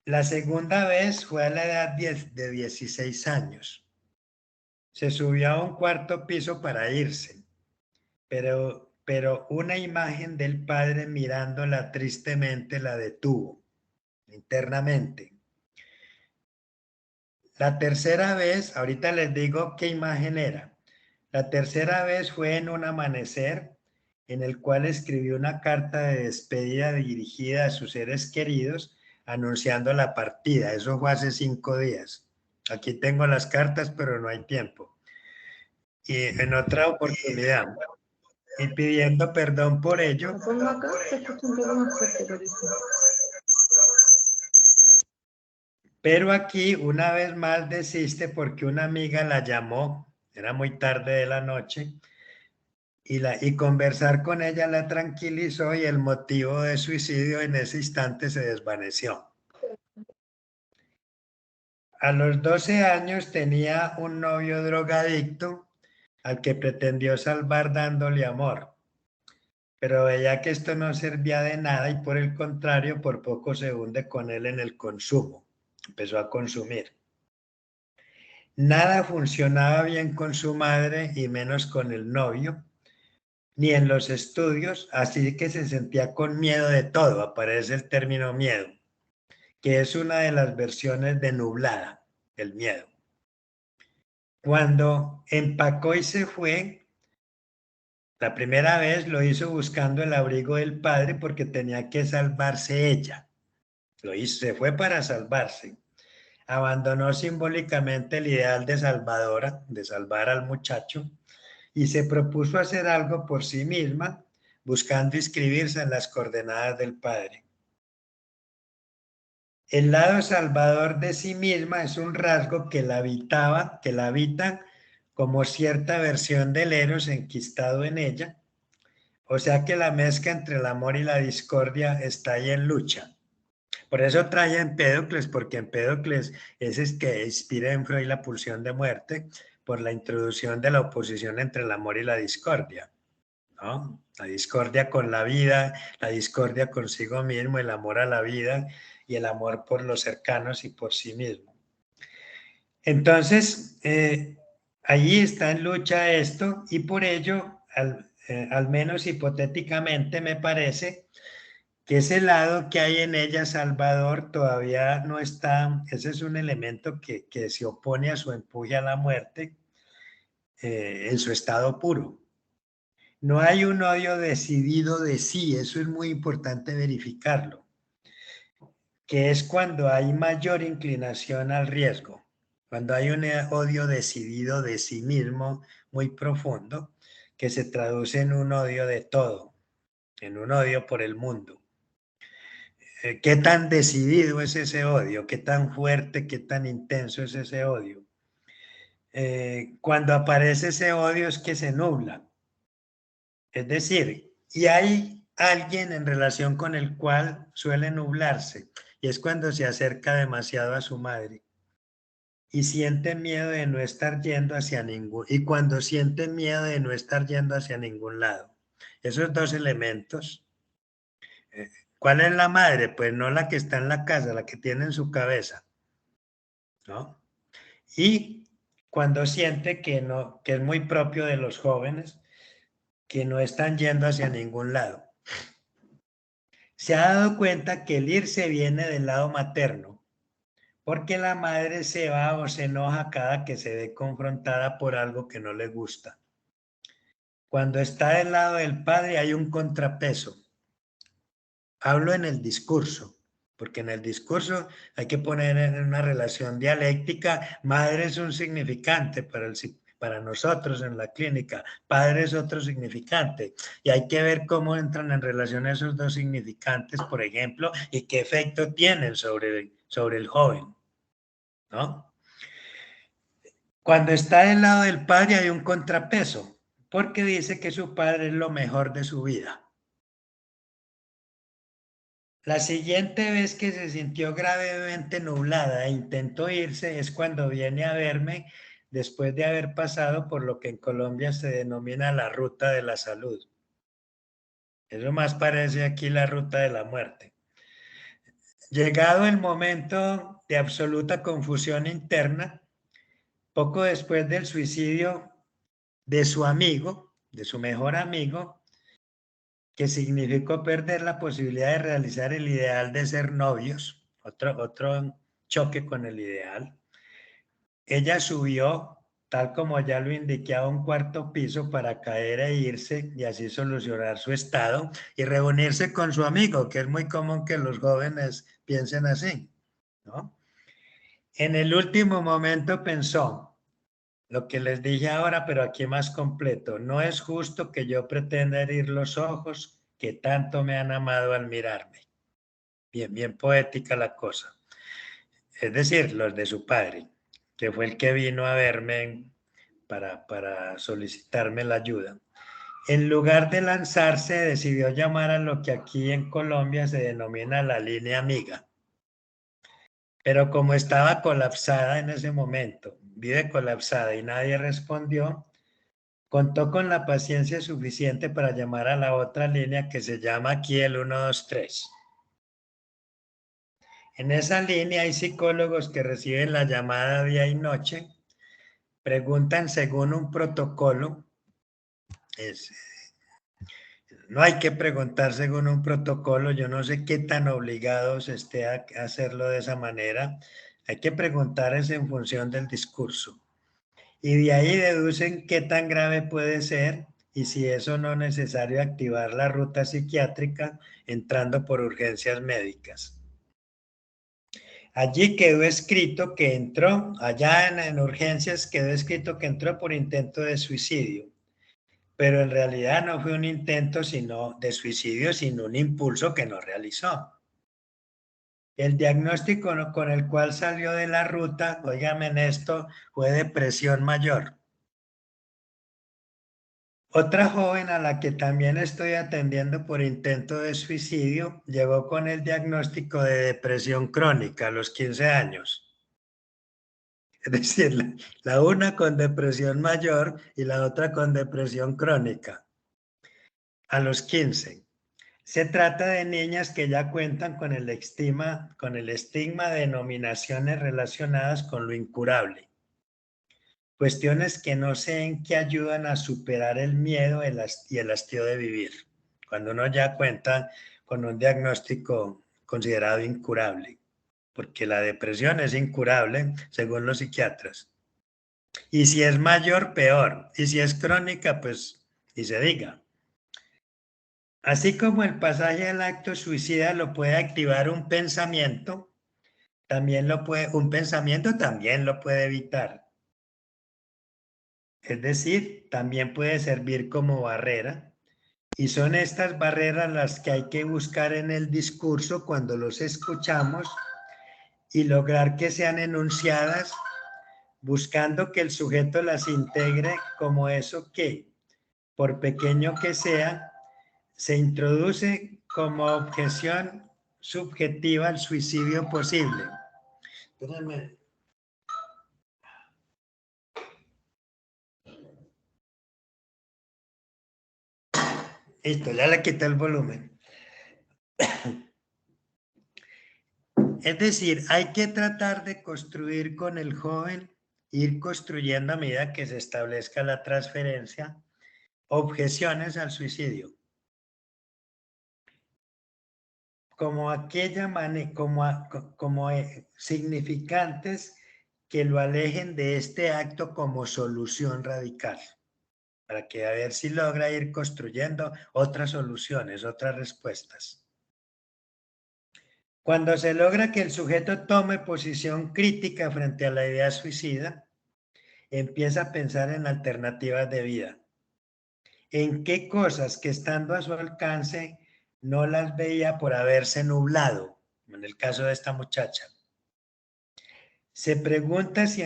La segunda vez fue a la edad de 16 años. Se subió a un cuarto piso para irse, pero una imagen del padre mirándola tristemente la detuvo internamente. La tercera vez, ahorita les digo qué imagen era. La tercera vez fue en un amanecer en el cual escribió una carta de despedida dirigida a sus seres queridos anunciando la partida. Eso fue hace 5 días. Aquí tengo las cartas, pero no hay tiempo. Y en otra oportunidad, y pidiendo perdón por ello. Lo pongo acá, se escucha un poco más fuerte, parece. Pero aquí una vez más desiste porque una amiga la llamó, era muy tarde de la noche, y conversar con ella la tranquilizó y el motivo de suicidio en ese instante se desvaneció. A los 12 años tenía un novio drogadicto al que pretendió salvar dándole amor, pero veía que esto no servía de nada y por el contrario, por poco se hunde con él en el consumo. Empezó a consumir. Nada funcionaba bien con su madre y menos con el novio, ni en los estudios, así que se sentía con miedo de todo. Aparece el término miedo, que es una de las versiones de nublada, el miedo. Cuando empacó y se fue, la primera vez lo hizo buscando el abrigo del padre porque tenía que salvarse ella. Lo hizo, se fue para salvarse. Abandonó simbólicamente el ideal de salvadora, de salvar al muchacho, y se propuso hacer algo por sí misma, buscando inscribirse en las coordenadas del padre. El lado salvador de sí misma es un rasgo que la habita como cierta versión del Eros enquistado en ella, o sea que la mezcla entre el amor y la discordia está ahí en lucha. Por eso trae a Empédocles, porque Empédocles es el que inspira en Freud la pulsión de muerte por la introducción de la oposición entre el amor y la discordia, ¿no? La discordia con la vida, la discordia consigo mismo, el amor a la vida y el amor por los cercanos y por sí mismo. Entonces, allí está en lucha esto y por ello, al menos hipotéticamente, me parece que ese lado que hay en ella, Salvador, todavía no está, ese es un elemento que se opone a su empuje a la muerte en su estado puro. No hay un odio decidido de sí, eso es muy importante verificarlo, que es cuando hay mayor inclinación al riesgo, cuando hay un odio decidido de sí mismo muy profundo, que se traduce en un odio de todo, en un odio por el mundo. ¿Qué tan decidido es ese odio? ¿Qué tan fuerte, qué tan intenso es ese odio? Cuando aparece ese odio es que se nubla. Es decir, y hay alguien en relación con el cual suele nublarse, y es cuando se acerca demasiado a su madre y siente miedo de no estar yendo hacia y cuando siente miedo de no estar yendo hacia ningún lado. Esos dos elementos. ¿Cuál es la madre? Pues no la que está en la casa, la que tiene en su cabeza, ¿no? Y cuando siente que no, que es muy propio de los jóvenes, que no están yendo hacia ningún lado. Se ha dado cuenta que el irse viene del lado materno, porque la madre se va o se enoja cada que se ve confrontada por algo que no le gusta. Cuando está del lado del padre hay un contrapeso. Hablo en el discurso, porque en el discurso hay que poner en una relación dialéctica. Madre es un significante para nosotros en la clínica, padre es otro significante. Y hay que ver cómo entran en relación esos dos significantes, por ejemplo, y qué efecto tienen sobre el joven, ¿no? Cuando está del lado del padre hay un contrapeso, porque dice que su padre es lo mejor de su vida. La siguiente vez que se sintió gravemente nublada e intentó irse es cuando viene a verme después de haber pasado por lo que en Colombia se denomina la ruta de la salud. Eso más parece aquí la ruta de la muerte. Llegado el momento de absoluta confusión interna, poco después del suicidio de su amigo, de su mejor amigo, que significó perder la posibilidad de realizar el ideal de ser novios, otro choque con el ideal. Ella subió, tal como ya lo indiqué, a un cuarto piso para caer e irse y así solucionar su estado y reunirse con su amigo, que es muy común que los jóvenes piensen así, ¿no? En el último momento pensó, lo que les dije ahora, pero aquí más completo, no es justo que yo pretenda herir los ojos que tanto me han amado al mirarme. Bien, bien poética la cosa. Es decir, los de su padre, que fue el que vino a verme para solicitarme la ayuda. En lugar de lanzarse, decidió llamar a lo que aquí en Colombia se denomina la línea amiga. Pero como estaba colapsada en ese momento, vive colapsada y nadie respondió, contó con la paciencia suficiente para llamar a la otra línea que se llama aquí el 123. En esa línea hay psicólogos que reciben la llamada día y noche, preguntan según un protocolo. No hay que preguntar según un protocolo, yo no sé qué tan obligados esté a hacerlo de esa manera. Hay que preguntar es en función del discurso. Y de ahí deducen qué tan grave puede ser y si eso no es necesario activar la ruta psiquiátrica entrando por urgencias médicas. Allí quedó escrito que entró, allá en urgencias quedó escrito que entró por intento de suicidio, pero en realidad no fue un intento de suicidio, sino un impulso que no realizó. El diagnóstico con el cual salió de la ruta, óigame en esto, fue depresión mayor. Otra joven a la que también estoy atendiendo por intento de suicidio llegó con el diagnóstico de depresión crónica a los 15 años. Es decir, la una con depresión mayor y la otra con depresión crónica a los 15. Se trata de niñas que ya cuentan con el estigma de denominaciones relacionadas con lo incurable. Cuestiones que no sé en qué ayudan a superar el miedo y el hastío de vivir, cuando uno ya cuenta con un diagnóstico considerado incurable, porque la depresión es incurable según los psiquiatras. Y si es mayor, peor. Y si es crónica, pues, y se diga. Así como el pasaje al acto suicida lo puede activar un pensamiento, un pensamiento también lo puede evitar. Es decir, también puede servir como barrera. Y son estas barreras las que hay que buscar en el discurso cuando los escuchamos y lograr que sean enunciadas, buscando que el sujeto las integre como eso que, por pequeño que sea, se introduce como objeción subjetiva al suicidio posible. Espérenme. Listo, ya le quité el volumen. Es decir, hay que tratar de construir con el joven, ir construyendo a medida que se establezca la transferencia, objeciones al suicidio. Como significantes que lo alejen de este acto como solución radical, para que a ver si logra ir construyendo otras soluciones, otras respuestas. Cuando se logra que el sujeto tome posición crítica frente a la idea suicida, empieza a pensar en alternativas de vida. En qué cosas que estando a su alcance no las veía por haberse nublado, en el caso de esta muchacha. Se pregunta si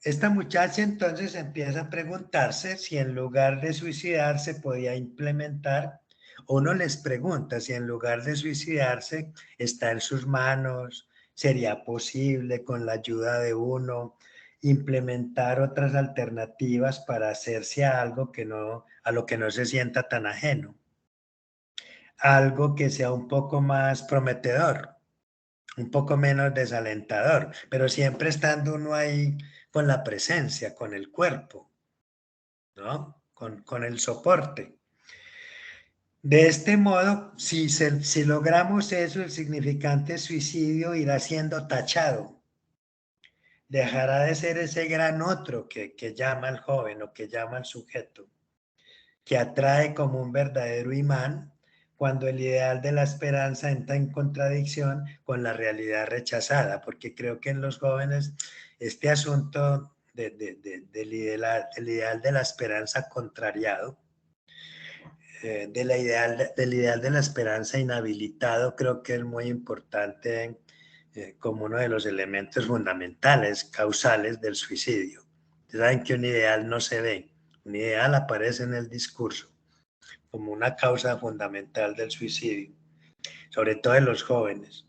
esta muchacha entonces empieza a preguntarse si en lugar de suicidarse podía implementar, uno les pregunta si en lugar de suicidarse está en sus manos, sería posible con la ayuda de uno implementar otras alternativas para hacerse a algo a lo que no se sienta tan ajeno, algo que sea un poco más prometedor, un poco menos desalentador, pero siempre estando uno ahí con la presencia, con el cuerpo, ¿no? Con el soporte. De este modo, si logramos eso, el significante suicidio irá siendo tachado. Dejará de ser ese gran otro que llama al joven o que llama al sujeto, que atrae como un verdadero imán cuando el ideal de la esperanza entra en contradicción con la realidad rechazada, porque creo que en los jóvenes este asunto del ideal de la esperanza contrariado, del ideal de la esperanza inhabilitado, creo que es muy importante como uno de los elementos fundamentales, causales del suicidio. Saben que un ideal no se ve, un ideal aparece en el discurso como una causa fundamental del suicidio, sobre todo en los jóvenes.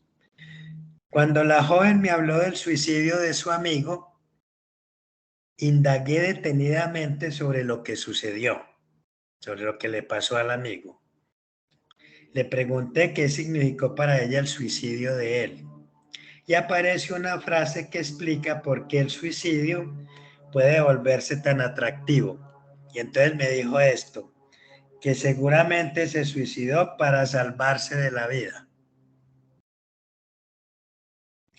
Cuando la joven me habló del suicidio de su amigo, indagué detenidamente sobre lo que sucedió, sobre lo que le pasó al amigo. Le pregunté qué significó para ella el suicidio de él. Y aparece una frase que explica por qué el suicidio puede volverse tan atractivo. Y entonces me dijo esto, que seguramente se suicidó para salvarse de la vida,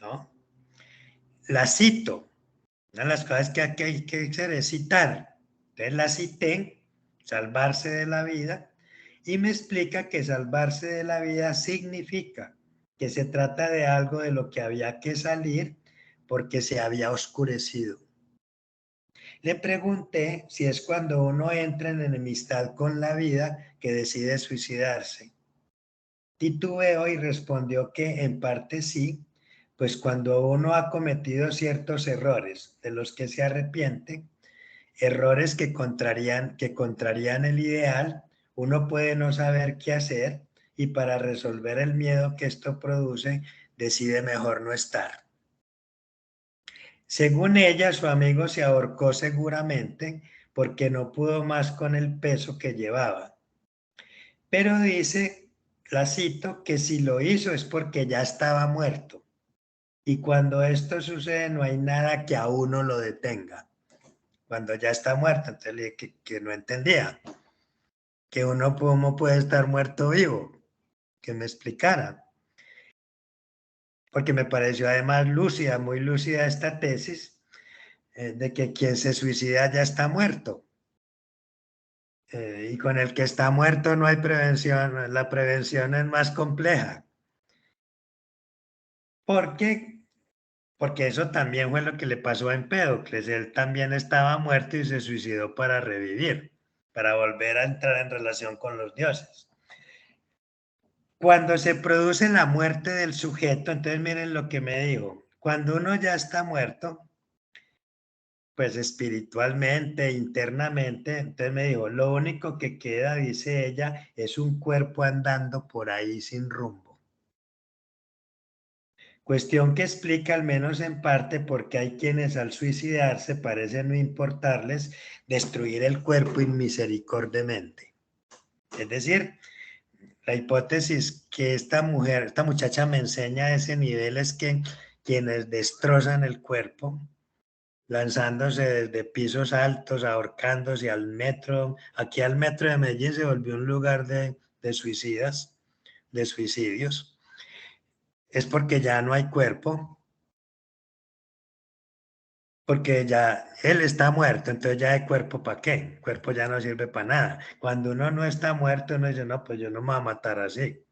¿no? La cito, una de las cosas que aquí hay que hacer es citar. Entonces la cité, salvarse de la vida, y me explica que salvarse de la vida significa que se trata de algo de lo que había que salir porque se había oscurecido. Le pregunté si es cuando uno entra en enemistad con la vida que decide suicidarse. Titubeó y respondió que en parte sí, pues cuando uno ha cometido ciertos errores de los que se arrepiente, errores que contrarían el ideal, uno puede no saber qué hacer y para resolver el miedo que esto produce, decide mejor no estar. Según ella, su amigo se ahorcó seguramente porque no pudo más con el peso que llevaba. Pero dice, la cito, que si lo hizo es porque ya estaba muerto. Y cuando esto sucede no hay nada que a uno lo detenga. Cuando ya está muerto, entonces le dije que no entendía. Que uno cómo puede estar muerto vivo. Que me explicara. Porque me pareció además lúcida, muy lúcida esta tesis de que quien se suicida ya está muerto. Y con el que está muerto no hay prevención, la prevención es más compleja. Porque eso también fue lo que le pasó a Empédocles. Él también estaba muerto y se suicidó para revivir, para volver a entrar en relación con los dioses. Cuando se produce la muerte del sujeto, entonces miren lo que me dijo. Cuando uno ya está muerto, pues espiritualmente, internamente, entonces me dijo, lo único que queda, dice ella, es un cuerpo andando por ahí sin rumbo. Cuestión que explica al menos en parte porque hay quienes al suicidarse parece no importarles destruir el cuerpo inmisericordiamente. Es decir, la hipótesis que esta muchacha me enseña a ese nivel es que quienes destrozan el cuerpo, lanzándose desde pisos altos, ahorcándose al metro, aquí al metro de Medellín se volvió un lugar de suicidas, de suicidios, es porque ya no hay cuerpo, porque ya él está muerto, entonces ya hay cuerpo para qué, el cuerpo ya no sirve para nada. Cuando uno no está muerto, uno dice, no, pues yo no me voy a matar así,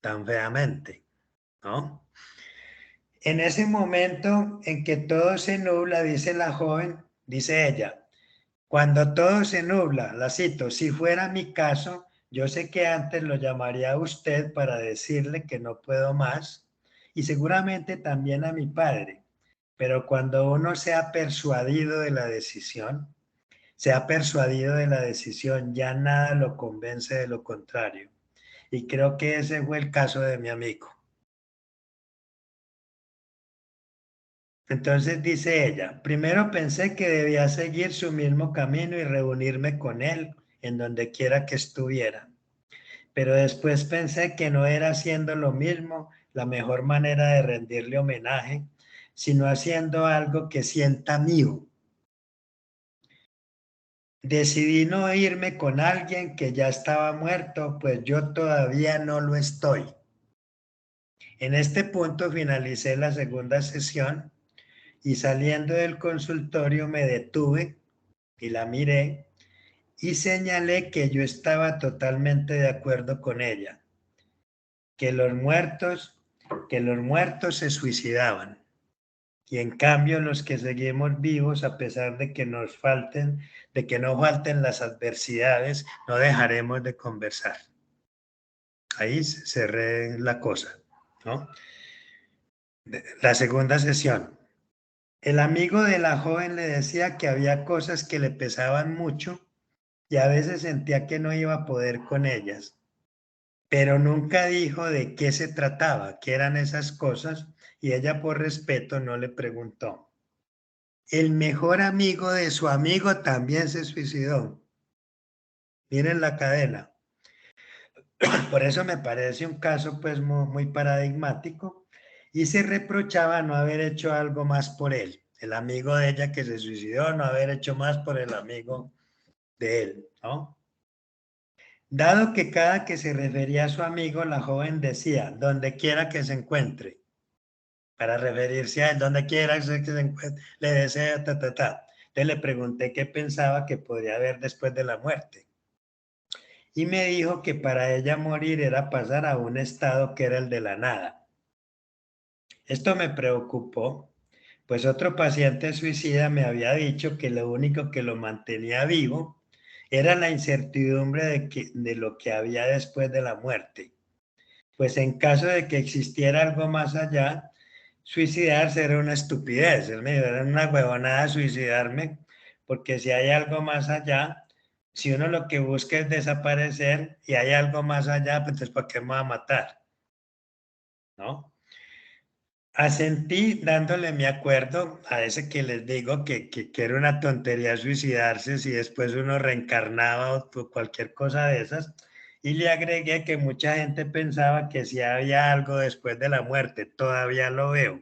tan feamente, ¿no? En ese momento en que todo se nubla, dice la joven, dice ella, cuando todo se nubla, la cito, si fuera mi caso, yo sé que antes lo llamaría a usted para decirle que no puedo más y seguramente también a mi padre, pero cuando uno se ha persuadido de la decisión, ya nada lo convence de lo contrario. Y creo que ese fue el caso de mi amigo. Entonces dice ella, primero pensé que debía seguir su mismo camino y reunirme con él en donde quiera que estuviera. Pero después pensé que no era haciendo lo mismo la mejor manera de rendirle homenaje, sino haciendo algo que sienta mío. Decidí no irme con alguien que ya estaba muerto, pues yo todavía no lo estoy. En este punto finalicé la segunda sesión y saliendo del consultorio me detuve y la miré y señalé que yo estaba totalmente de acuerdo con ella, que los muertos se suicidaban y en cambio los que seguimos vivos, a pesar de que no falten las adversidades, no dejaremos de conversar. Ahí cerré la cosa, ¿no? La segunda sesión. El amigo de la joven le decía que había cosas que le pesaban mucho y a veces sentía que no iba a poder con ellas, pero nunca dijo de qué se trataba, qué eran esas cosas, y ella por respeto no le preguntó. El mejor amigo de su amigo también se suicidó. Miren la cadena. Por eso me parece un caso pues muy paradigmático y se reprochaba no haber hecho algo más por él. El amigo de ella que se suicidó, no haber hecho más por el amigo de él, ¿no? Dado que cada que se refería a su amigo, la joven decía, donde quiera que se encuentre, para referirse a él, donde quiera que se encuentre, le desea, Entonces le pregunté qué pensaba que podría haber después de la muerte. Y me dijo que para ella morir era pasar a un estado que era el de la nada. Esto me preocupó, pues otro paciente suicida me había dicho que lo único que lo mantenía vivo era la incertidumbre de lo que había después de la muerte. Pues en caso de que existiera algo más allá, suicidarse era una estupidez. Él me dijo, era una huevonada suicidarme, porque si hay algo más allá, si uno lo que busca es desaparecer y hay algo más allá, pues entonces ¿para qué me va a matar? ¿No? Asentí dándole mi acuerdo a ese que les digo que era una tontería suicidarse si después uno reencarnaba o cualquier cosa de esas. Y le agregué que mucha gente pensaba que si había algo después de la muerte, todavía lo veo.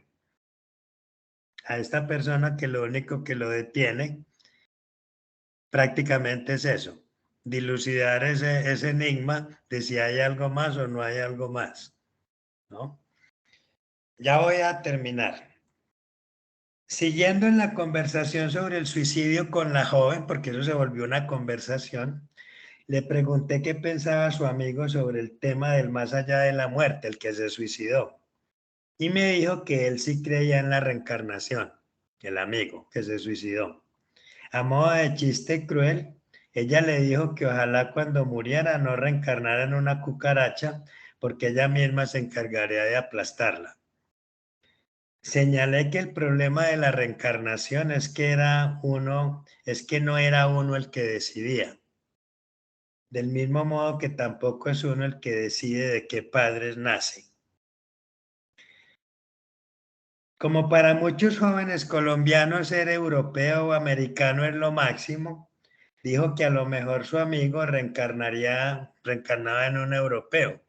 A esta persona que lo único que lo detiene prácticamente es eso, dilucidar ese enigma de si hay algo más o no hay algo más, ¿no? Ya voy a terminar. Siguiendo en la conversación sobre el suicidio con la joven, porque eso se volvió una conversación, le pregunté qué pensaba su amigo sobre el tema del más allá de la muerte, el que se suicidó. Y me dijo que él sí creía en la reencarnación, el amigo que se suicidó. A modo de chiste cruel, ella le dijo que ojalá cuando muriera no reencarnara en una cucaracha, porque ella misma se encargaría de aplastarla. Señalé que el problema de la reencarnación es que no era uno el que decidía. Del mismo modo que tampoco es uno el que decide de qué padres nace. Como para muchos jóvenes colombianos ser europeo o americano es lo máximo, dijo que a lo mejor su amigo reencarnaba en un europeo.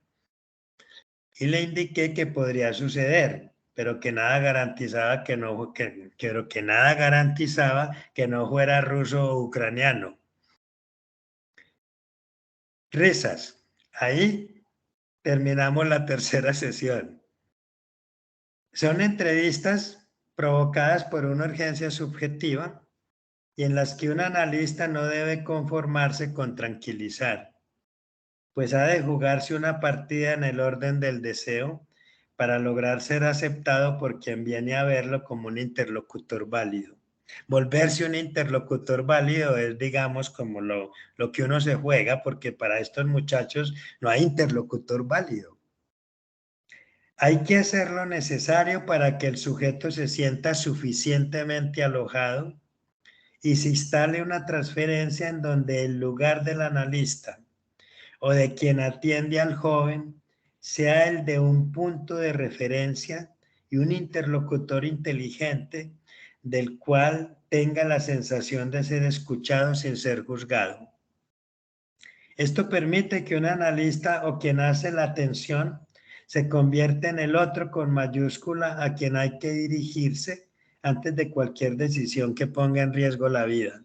Y le indiqué que podría suceder, pero que nada garantizaba que nada garantizaba que no fuera ruso o ucraniano. Risas. Ahí terminamos la tercera sesión. Son entrevistas provocadas por una urgencia subjetiva y en las que un analista no debe conformarse con tranquilizar, pues ha de jugarse una partida en el orden del deseo para lograr ser aceptado por quien viene a verlo como un interlocutor válido. Volverse un interlocutor válido es, digamos, como lo que uno se juega, porque para estos muchachos no hay interlocutor válido. Hay que hacer lo necesario para que el sujeto se sienta suficientemente alojado y se instale una transferencia en donde el lugar del analista o de quien atiende al joven sea el de un punto de referencia y un interlocutor inteligente del cual tenga la sensación de ser escuchado sin ser juzgado. Esto permite que un analista o quien hace la atención se convierta en el otro con mayúscula a quien hay que dirigirse antes de cualquier decisión que ponga en riesgo la vida.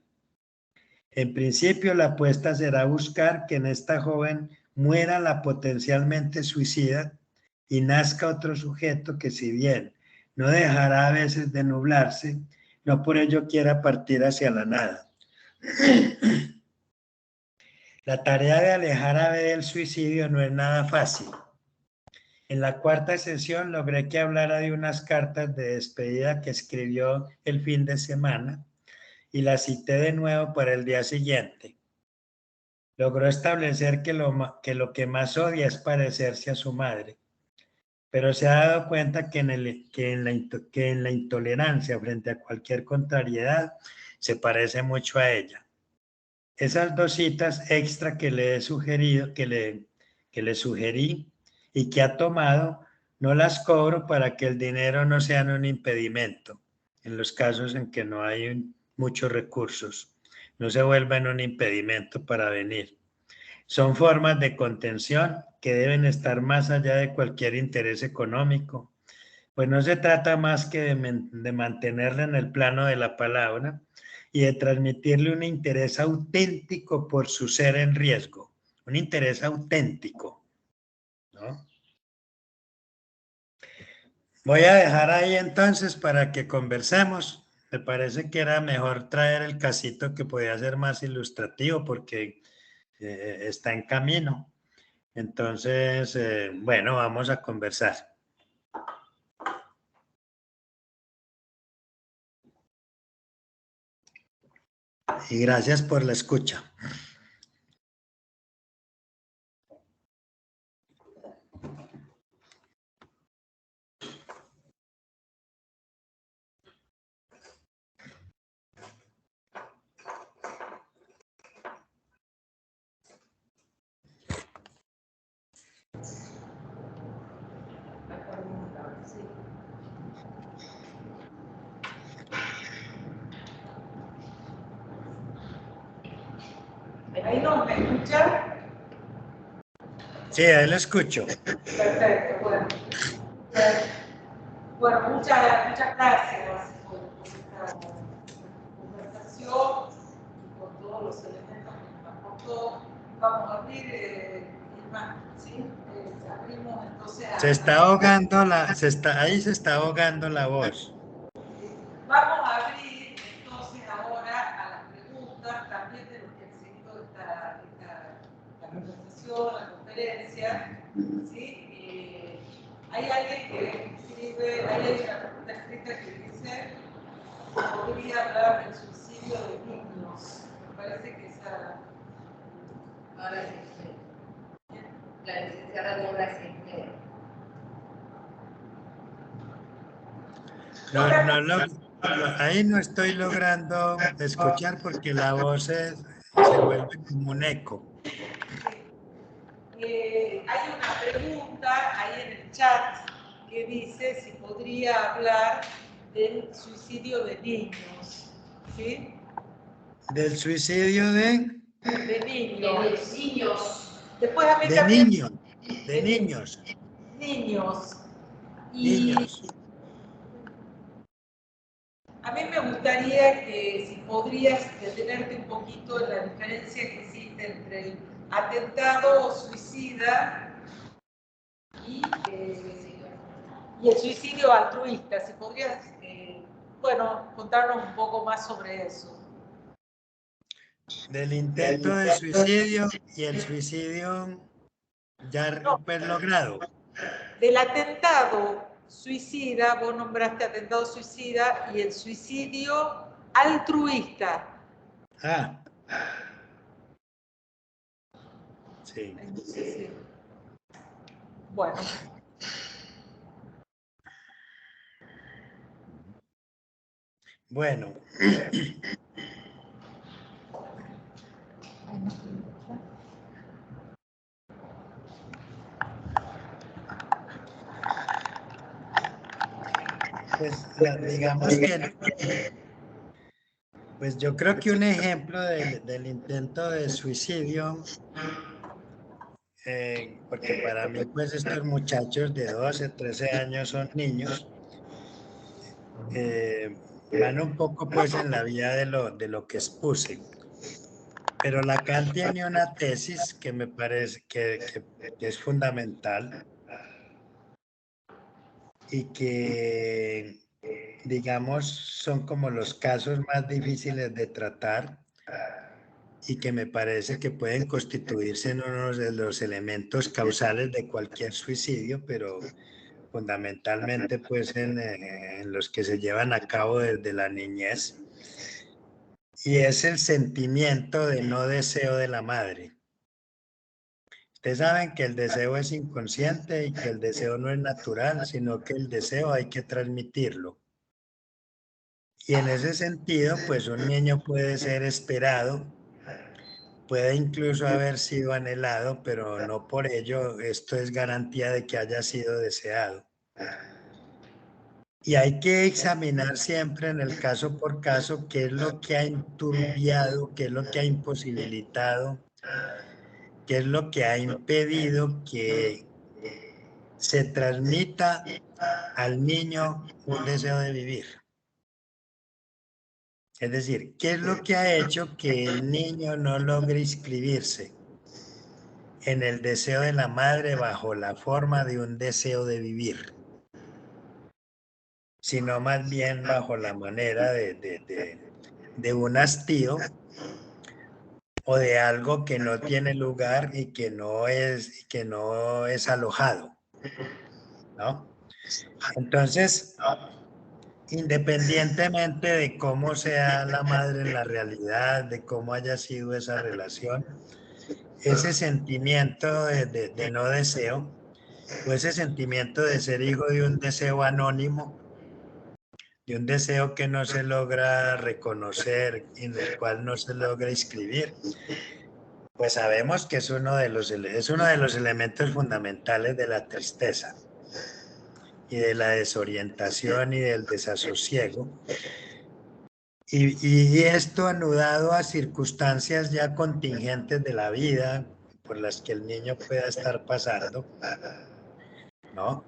En principio, la apuesta será buscar que en esta joven muera la potencialmente suicida y nazca otro sujeto que, si bien no dejará a veces de nublarse, no por ello quiera partir hacia la nada. La tarea de alejar a B del suicidio no es nada fácil. En la cuarta sesión logré que hablara de unas cartas de despedida que escribió el fin de semana y la cité de nuevo para el día siguiente. Logró establecer que lo que más odia es parecerse a su madre, pero se ha dado cuenta que en la intolerancia frente a cualquier contrariedad se parece mucho a ella. Esas dos citas extra que le he sugerido, que le sugerí y que ha tomado, no las cobro para que el dinero no sea un impedimento en los casos en que no hay muchos recursos, no se vuelva un impedimento para venir. Son formas de contención que deben estar más allá de cualquier interés económico, pues no se trata más que de mantenerla en el plano de la palabra y de transmitirle un interés auténtico por su ser en riesgo, un interés auténtico, ¿no? Voy a dejar ahí entonces para que conversemos. Me parece que era mejor traer el casito que podía ser más ilustrativo porque está en camino. Entonces, bueno, vamos a conversar. Y gracias por la escucha. ¿Ahí no me escuchan? Sí, ahí lo escucho. Perfecto, bueno. Bueno, muchas gracias por esta conversación y por todos los elementos que nos aportó. Vamos a abrir, Irma, ¿sí? Abrimos entonces a... Se está ahogando ahí se está ahogando la voz. Vamos a abrir entonces ahora a las preguntas también de los que han seguido la conversación, la conferencia, ¿sí? Hay alguien que escribe, hay una pregunta escrita que dice, podría hablar del suicidio de niños. Me parece que esa... Ahora sí. La licenciada Nora sí. Ahí no estoy logrando escuchar porque la voz se vuelve como un eco. Hay una pregunta ahí en el chat que dice si podría hablar del suicidio de niños, ¿sí? ¿Del suicidio de? De niños. Niños. Después a mí De también... niños. De niños. Niños. Y Niños. a mí me gustaría que si podrías detenerte un poquito en la diferencia que existe entre el atentado suicida y el suicidio altruista. Si podrías, bueno, contarnos un poco más sobre eso. Del intento de suicidio y el suicidio ya pues logrado. Del atentado suicida, vos nombraste atentado suicida y el suicidio altruista. Ah. Sí. Sí. Bueno. Bueno. Pues digamos que, pues yo creo que un ejemplo del intento de suicidio, porque para mí pues estos muchachos de 12, 13 años son niños, van un poco pues en la vía de lo que expuse. Pero Lacan tiene una tesis que me parece que es fundamental y que, digamos, son como los casos más difíciles de tratar y que me parece que pueden constituirse en uno de los elementos causales de cualquier suicidio, pero fundamentalmente pues en los que se llevan a cabo desde la niñez. Y es el sentimiento de no deseo de la madre. Ustedes saben que el deseo es inconsciente y que el deseo no es natural, sino que el deseo hay que transmitirlo. Y en ese sentido, pues un niño puede ser esperado, puede incluso haber sido anhelado, pero no por ello esto es garantía de que haya sido deseado. Y hay que examinar siempre en el caso por caso qué es lo que ha enturbiado, qué es lo que ha imposibilitado, qué es lo que ha impedido que se transmita al niño un deseo de vivir. Es decir, ¿qué es lo que ha hecho que el niño no logre inscribirse en el deseo de la madre bajo la forma de un deseo de vivir? Sino más bien bajo la manera de un hastío o de algo que no tiene lugar y que no es alojado, ¿no? Entonces, independientemente de cómo sea la madre en la realidad, de cómo haya sido esa relación, ese sentimiento de no deseo, o ese sentimiento de ser hijo de un deseo anónimo, de un deseo que no se logra reconocer, en el cual no se logra inscribir, pues sabemos que es uno de los elementos fundamentales de la tristeza y de la desorientación y del desasosiego, Y esto anudado a circunstancias ya contingentes de la vida por las que el niño pueda estar pasando, ¿no?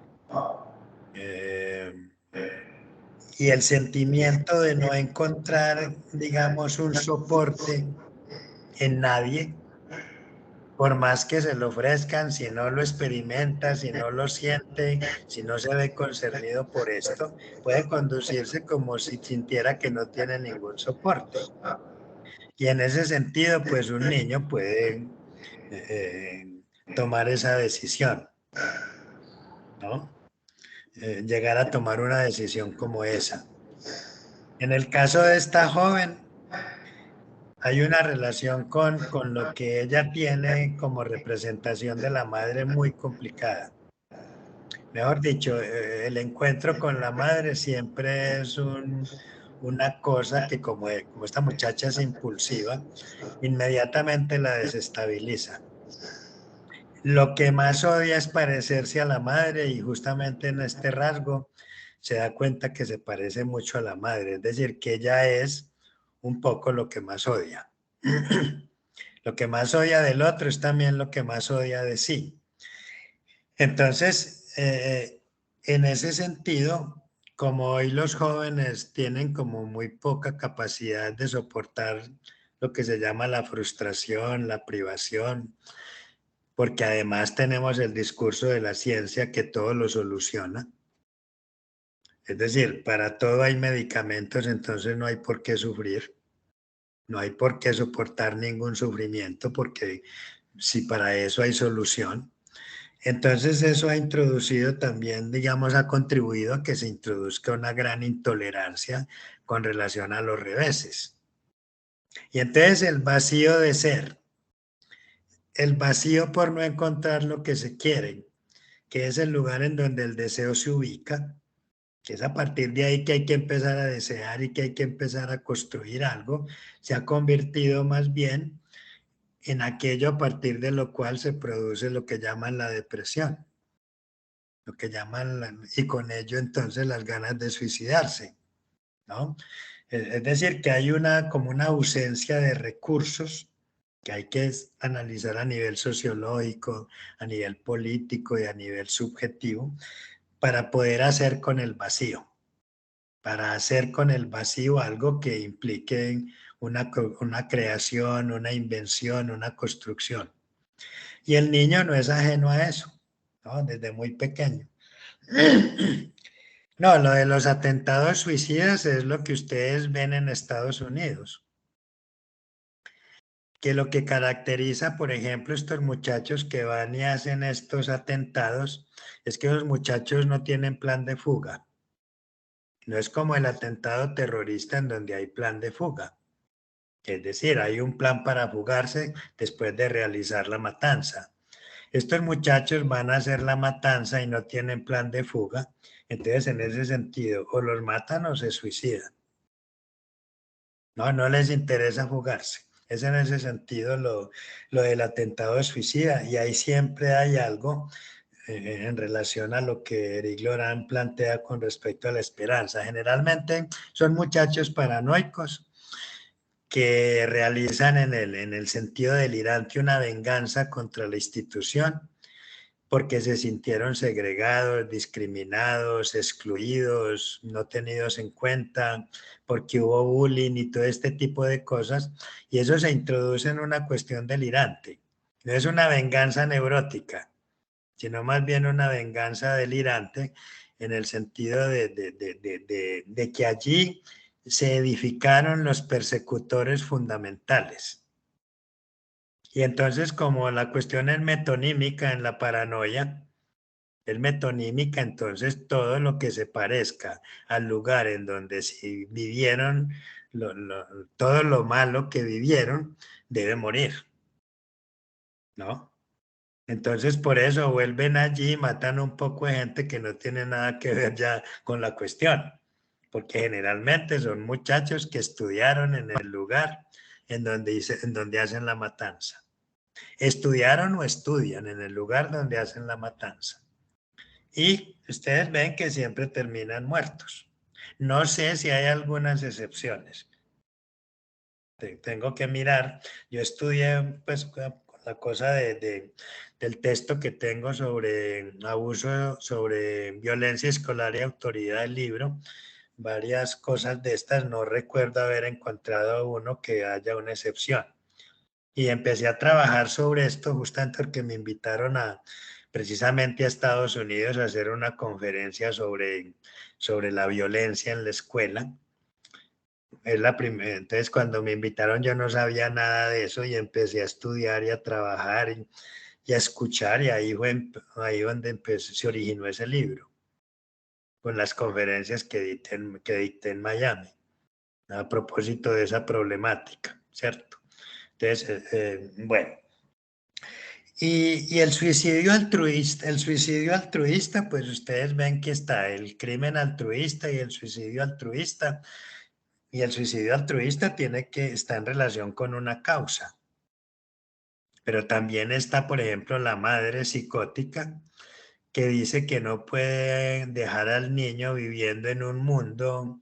Y el sentimiento de no encontrar, digamos, un soporte en nadie, por más que se lo ofrezcan, si no lo experimenta, si no lo siente, si no se ve concernido por esto, puede conducirse como si sintiera que no tiene ningún soporte. Y en ese sentido, pues un niño puede tomar esa decisión, ¿no? Llegar a tomar una decisión como esa. En el caso de esta joven, hay una relación con lo que ella tiene como representación de la madre muy complicada. Mejor dicho, el encuentro con la madre siempre es una cosa que como esta muchacha es impulsiva, inmediatamente la desestabiliza. Lo que más odia es parecerse a la madre y justamente en este rasgo se da cuenta que se parece mucho a la madre, es decir, que ella es un poco lo que más odia. Lo que más odia del otro es también lo que más odia de sí. Entonces, en ese sentido, como hoy los jóvenes tienen como muy poca capacidad de soportar lo que se llama la frustración, la privación, porque además tenemos el discurso de la ciencia que todo lo soluciona. Es decir, para todo hay medicamentos, entonces no hay por qué sufrir, no hay por qué soportar ningún sufrimiento, porque si para eso hay solución. Entonces eso ha introducido también, digamos, ha contribuido a que se introduzca una gran intolerancia con relación a los reveses. Y entonces el vacío de ser, el vacío por no encontrar lo que se quiere, que es el lugar en donde el deseo se ubica, que es a partir de ahí que hay que empezar a desear y que hay que empezar a construir algo, se ha convertido más bien en aquello a partir de lo cual se produce lo que llaman la depresión, lo que llaman, y con ello entonces las ganas de suicidarse, ¿no? Es decir, que hay como una ausencia de recursos que hay que analizar a nivel sociológico, a nivel político y a nivel subjetivo para poder hacer con el vacío, para hacer con el vacío algo que implique una creación, una invención, una construcción. Y el niño no es ajeno a eso, ¿no? Desde muy pequeño. No, lo de los atentados suicidas es lo que ustedes ven en Estados Unidos. Que lo que caracteriza, por ejemplo, estos muchachos que van y hacen estos atentados es que los muchachos no tienen plan de fuga. No es como el atentado terrorista en donde hay plan de fuga. Es decir, hay un plan para fugarse después de realizar la matanza. Estos muchachos van a hacer la matanza y no tienen plan de fuga. Entonces, en ese sentido, o los matan o se suicidan. No les interesa fugarse. Es en ese sentido lo del atentado suicida. Y ahí siempre hay algo en relación a lo que Eric Laurent plantea con respecto a la esperanza. Generalmente son muchachos paranoicos que realizan en el sentido delirante una venganza contra la institución porque se sintieron segregados, discriminados, excluidos, no tenidos en cuenta, porque hubo bullying y todo este tipo de cosas, y eso se introduce en una cuestión delirante. No es una venganza neurótica, sino más bien una venganza delirante en el sentido de que allí se edificaron los persecutores fundamentales. Y entonces, como la cuestión es metonímica en la paranoia, es metonímica, entonces todo lo que se parezca al lugar en donde si vivieron, todo lo malo que vivieron, debe morir, ¿no? Entonces, por eso vuelven allí y matan un poco de gente que no tiene nada que ver ya con la cuestión, porque generalmente son muchachos que estudiaron en el lugar en donde hacen la matanza. Estudiaron o estudian en el lugar donde hacen la matanza. Y ustedes ven que siempre terminan muertos. No sé si hay algunas excepciones, tengo que mirar. Yo estudié pues con la cosa del texto que tengo sobre abuso, sobre violencia escolar y autoridad del libro. Varias cosas de estas, no recuerdo haber encontrado uno que haya una excepción. Y empecé a trabajar sobre esto justamente porque me invitaron precisamente a Estados Unidos a hacer una conferencia sobre la violencia en la escuela. Es la primera, entonces cuando me invitaron yo no sabía nada de eso y empecé a estudiar y a trabajar y a escuchar y ahí fue ahí donde se originó ese libro, con las conferencias que dicté en Miami, a propósito de esa problemática, ¿cierto? Entonces, bueno. Y el suicidio altruista, pues ustedes ven que está el crimen altruista y el suicidio altruista. Y el suicidio altruista está en relación con una causa. Pero también está, por ejemplo, la madre psicótica que dice que no puede dejar al niño viviendo en un mundo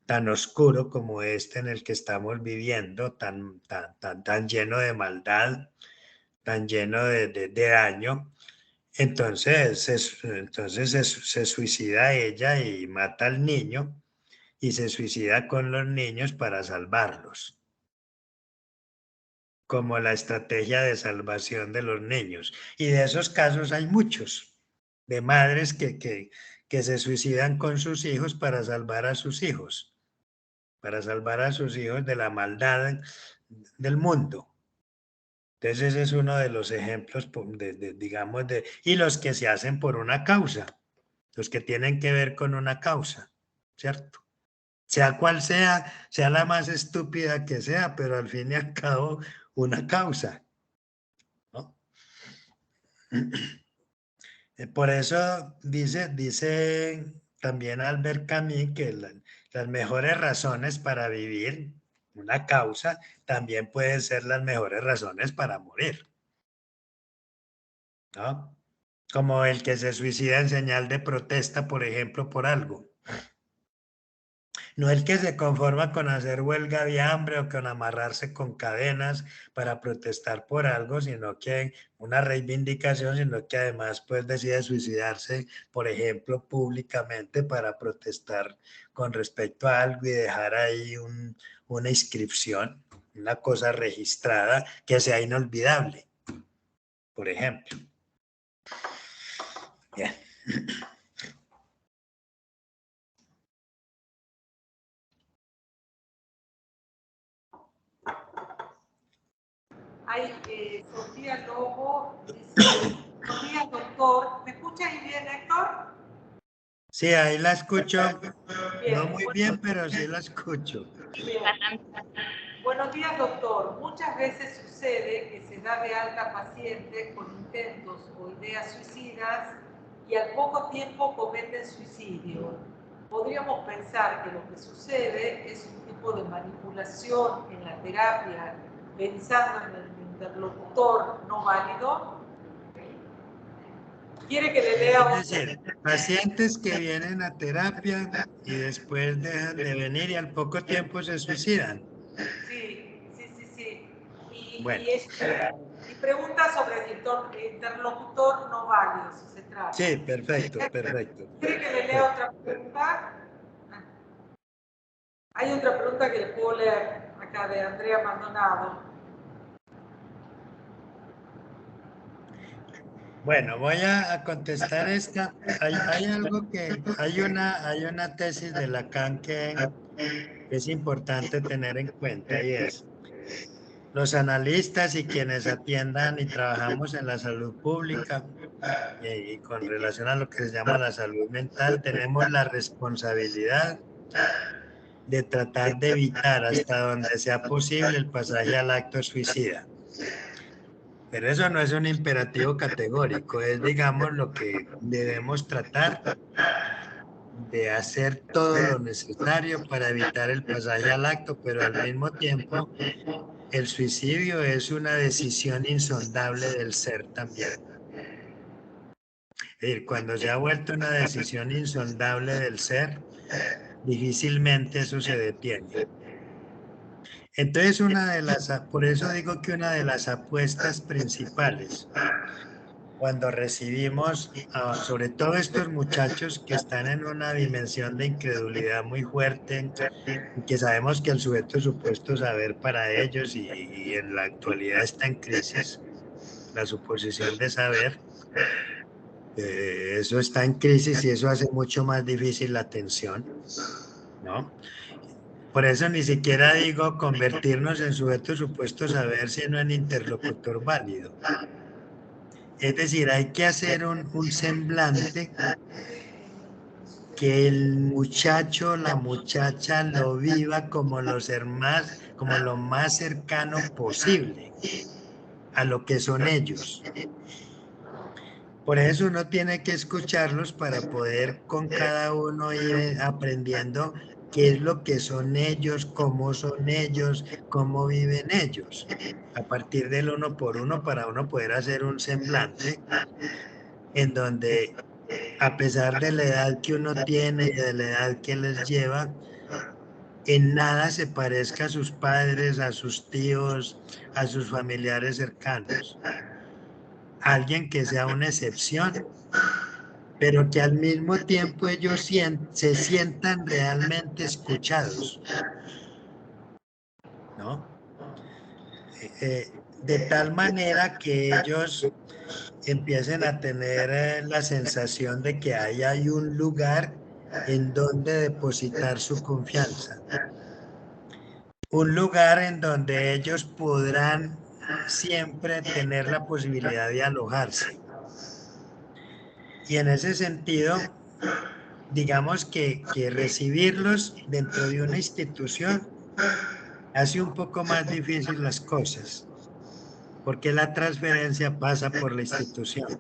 tan oscuro como este en el que estamos viviendo, tan lleno de maldad, tan lleno de daño. Entonces se suicida ella y mata al niño y se suicida con los niños para salvarlos, como la estrategia de salvación de los niños. Y de esos casos hay muchos, de madres que se suicidan con sus hijos para salvar a sus hijos, de la maldad del mundo. Entonces ese es uno de los ejemplos, digamos, y los que se hacen por una causa, los que tienen que ver con una causa, ¿cierto? Sea cual sea la más estúpida que sea, pero al fin y al cabo una causa, ¿no? Por eso dice también Albert Camus que las mejores razones para vivir una causa también pueden ser las mejores razones para morir, ¿no? Como el que se suicida en señal de protesta, por ejemplo, por algo. No el que se conforma con hacer huelga de hambre o con amarrarse con cadenas para protestar por algo, sino que una reivindicación, sino que además pues decide suicidarse, por ejemplo, públicamente para protestar con respecto a algo y dejar ahí una inscripción, una cosa registrada que sea inolvidable, por ejemplo. Bien. Hay Sofía Lobo, dice, buenos días, doctor. ¿Me escuchas bien, Héctor? Sí, ahí la escucho, Bien, no muy bien, pero sí la escucho. Bien. Buenos días, doctor. Muchas veces sucede que se da de alta pacientes con intentos o ideas suicidas y al poco tiempo cometen suicidio. Podríamos pensar que lo que sucede es un tipo de manipulación en la terapia pensando en el interlocutor no válido. ¿Quiere que le lea? Es decir, pacientes que vienen a terapia y después dejan de venir y al poco tiempo se suicidan. Sí. Bueno. Y pregunta sobre el interlocutor no válido, si se trata. Sí, perfecto. ¿Quiere que le lea otra pregunta? Hay otra pregunta que le puedo leer acá de Andrea Maldonado. Bueno, voy a contestar esta. Hay una tesis de Lacan que es importante tener en cuenta y es: los analistas y quienes atiendan y trabajamos en la salud pública y con relación a lo que se llama la salud mental, tenemos la responsabilidad de tratar de evitar hasta donde sea posible el pasaje al acto suicida. Pero eso no es un imperativo categórico, es, digamos, lo que debemos tratar de hacer todo lo necesario para evitar el pasaje al acto, pero al mismo tiempo el suicidio es una decisión insondable del ser también. Es decir, cuando se ha vuelto una decisión insondable del ser, difícilmente eso se detiene. Entonces, por eso digo que una de las apuestas principales cuando recibimos, sobre todo estos muchachos que están en una dimensión de incredulidad muy fuerte, y que sabemos que el sujeto supuesto saber para ellos y en la actualidad está en crisis, la suposición de saber, eso está en crisis y eso hace mucho más difícil la atención, ¿no? Por eso ni siquiera digo convertirnos en sujeto supuesto saber, sino en interlocutor válido. Es decir, hay que hacer un semblante que el muchacho, la muchacha lo viva como como lo más cercano posible a lo que son ellos. Por eso uno tiene que escucharlos para poder con cada uno ir aprendiendo qué es lo que son ellos, cómo viven ellos. A partir del uno por uno para uno poder hacer un semblante en donde a pesar de la edad que uno tiene y de la edad que les lleva, en nada se parezca a sus padres, a sus tíos, a sus familiares cercanos. Alguien que sea una excepción, pero que al mismo tiempo ellos se sientan realmente escuchados, ¿no? De tal manera que ellos empiecen a tener la sensación de que ahí hay un lugar en donde depositar su confianza. Un lugar en donde ellos podrán siempre tener la posibilidad de alojarse. Y en ese sentido, digamos que recibirlos dentro de una institución hace un poco más difícil las cosas, porque la transferencia pasa por la institución,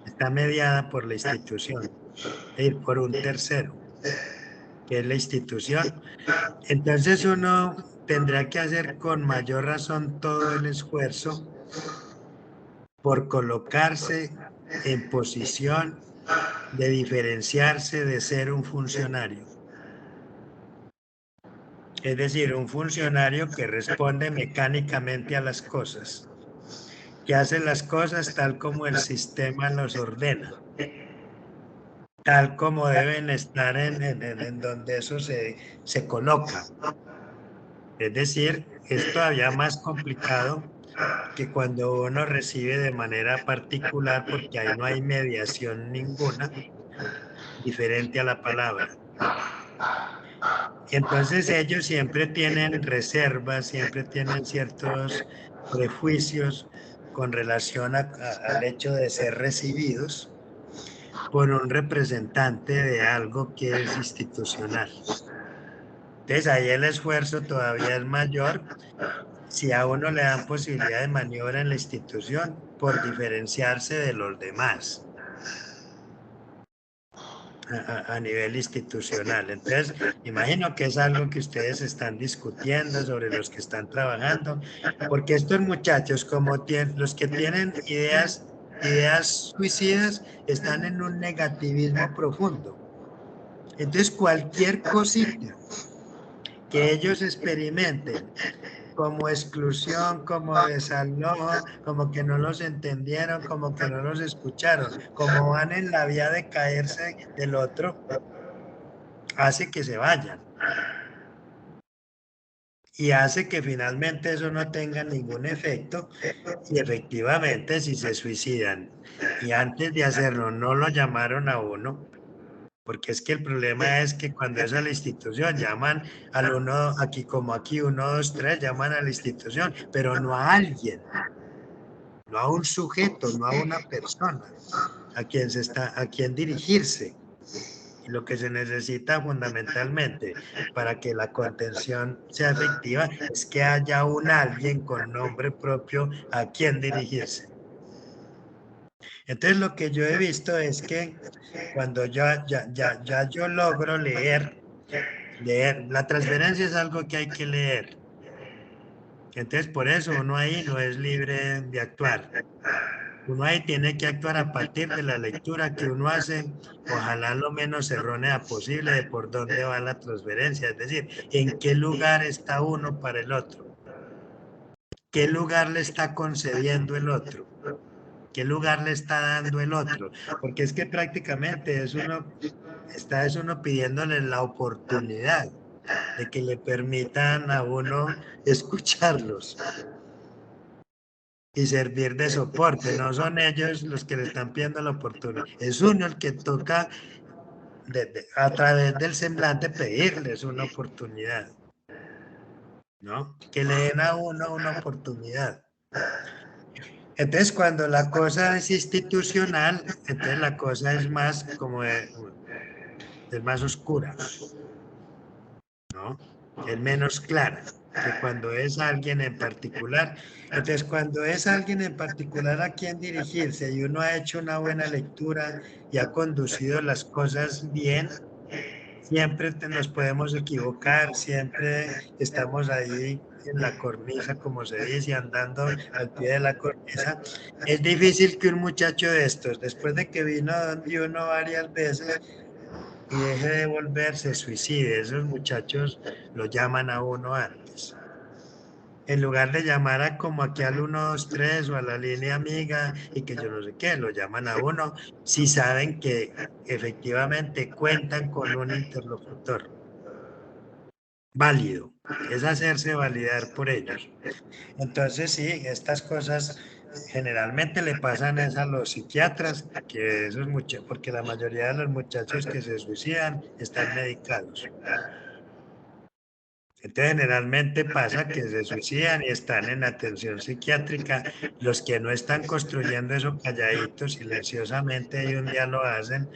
está mediada por la institución, es decir, por un tercero, que es la institución. Entonces uno tendrá que hacer con mayor razón todo el esfuerzo por colocarse en posición de diferenciarse de ser un funcionario. Es decir, un funcionario que responde mecánicamente a las cosas, que hace las cosas tal como el sistema los ordena, tal como deben estar en donde eso se coloca. Es decir, es todavía más complicado que cuando uno recibe de manera particular, porque ahí no hay mediación ninguna diferente a la palabra. Entonces ellos siempre tienen reservas, siempre tienen ciertos prejuicios con relación al hecho de ser recibidos por un representante de algo que es institucional. Entonces ahí el esfuerzo todavía es mayor si a uno le dan posibilidad de maniobra en la institución por diferenciarse de los demás a nivel institucional. Entonces, imagino que es algo que ustedes están discutiendo, sobre los que están trabajando, porque estos muchachos, como los que tienen ideas suicidas, están en un negativismo profundo. Entonces, cualquier cosita que ellos experimenten como exclusión, como desalojo, como que no los entendieron, como que no los escucharon, como van en la vía de caerse del otro, hace que se vayan. Y hace que finalmente eso no tenga ningún efecto y efectivamente si se suicidan y antes de hacerlo no lo llamaron a uno, porque es que el problema es que cuando es a la institución llaman al uno, aquí como aquí, 1, 2, 3, llaman a la institución, pero no a alguien, no a un sujeto, no a una persona a quien dirigirse. Y lo que se necesita fundamentalmente para que la contención sea efectiva es que haya un alguien con nombre propio a quien dirigirse. Entonces lo que yo he visto es que cuando ya yo logro leer, la transferencia es algo que hay que leer. Entonces por eso uno ahí no es libre de actuar. Uno ahí tiene que actuar a partir de la lectura que uno hace, ojalá lo menos errónea posible de por dónde va la transferencia, es decir, en qué lugar está uno para el otro, qué lugar le está concediendo el otro, qué lugar le está dando el otro, porque es que prácticamente es uno pidiéndole la oportunidad de que le permitan a uno escucharlos y servir de soporte. No son ellos los que le están pidiendo la oportunidad, es uno el que toca a través del semblante pedirles una oportunidad, ¿no? Que le den a uno una oportunidad. Entonces, cuando la cosa es institucional, entonces la cosa es más es más oscura, ¿no? Es menos clara que cuando es alguien en particular. Entonces, cuando es alguien en particular a quien dirigirse y uno ha hecho una buena lectura y ha conducido las cosas bien, siempre nos podemos equivocar, siempre estamos ahí en la cornisa, como se dice, andando al pie de la cornisa. Es difícil que un muchacho de estos, después de que vino donde uno varias veces y deje de volver, se suicide. Esos muchachos lo llaman a uno antes. En lugar de llamar a como aquí al 123 o a la línea amiga y que yo no sé qué, lo llaman a uno si saben que efectivamente cuentan con un interlocutor válido. Es hacerse validar por ellos. Entonces sí, estas cosas generalmente le pasan es a los psiquiatras, que esos porque la mayoría de los muchachos que se suicidan están medicados. Entonces, generalmente pasa que se suicidan y están en atención psiquiátrica. Los que no están construyendo eso calladitos, silenciosamente, y un día lo hacen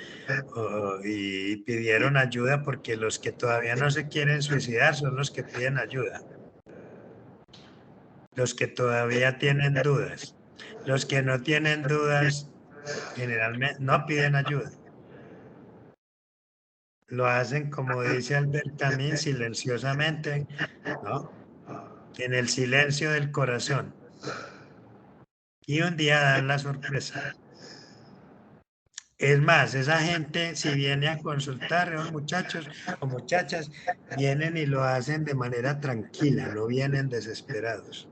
y pidieron ayuda, porque los que todavía no se quieren suicidar son los que piden ayuda. Los que todavía tienen dudas. Los que no tienen dudas, generalmente no piden ayuda. Lo hacen, como dice Albert Camus, silenciosamente, ¿no? En el silencio del corazón. Y un día dan la sorpresa. Es más, esa gente, si viene a consultar, los muchachos o muchachas, vienen y lo hacen de manera tranquila, no vienen desesperados.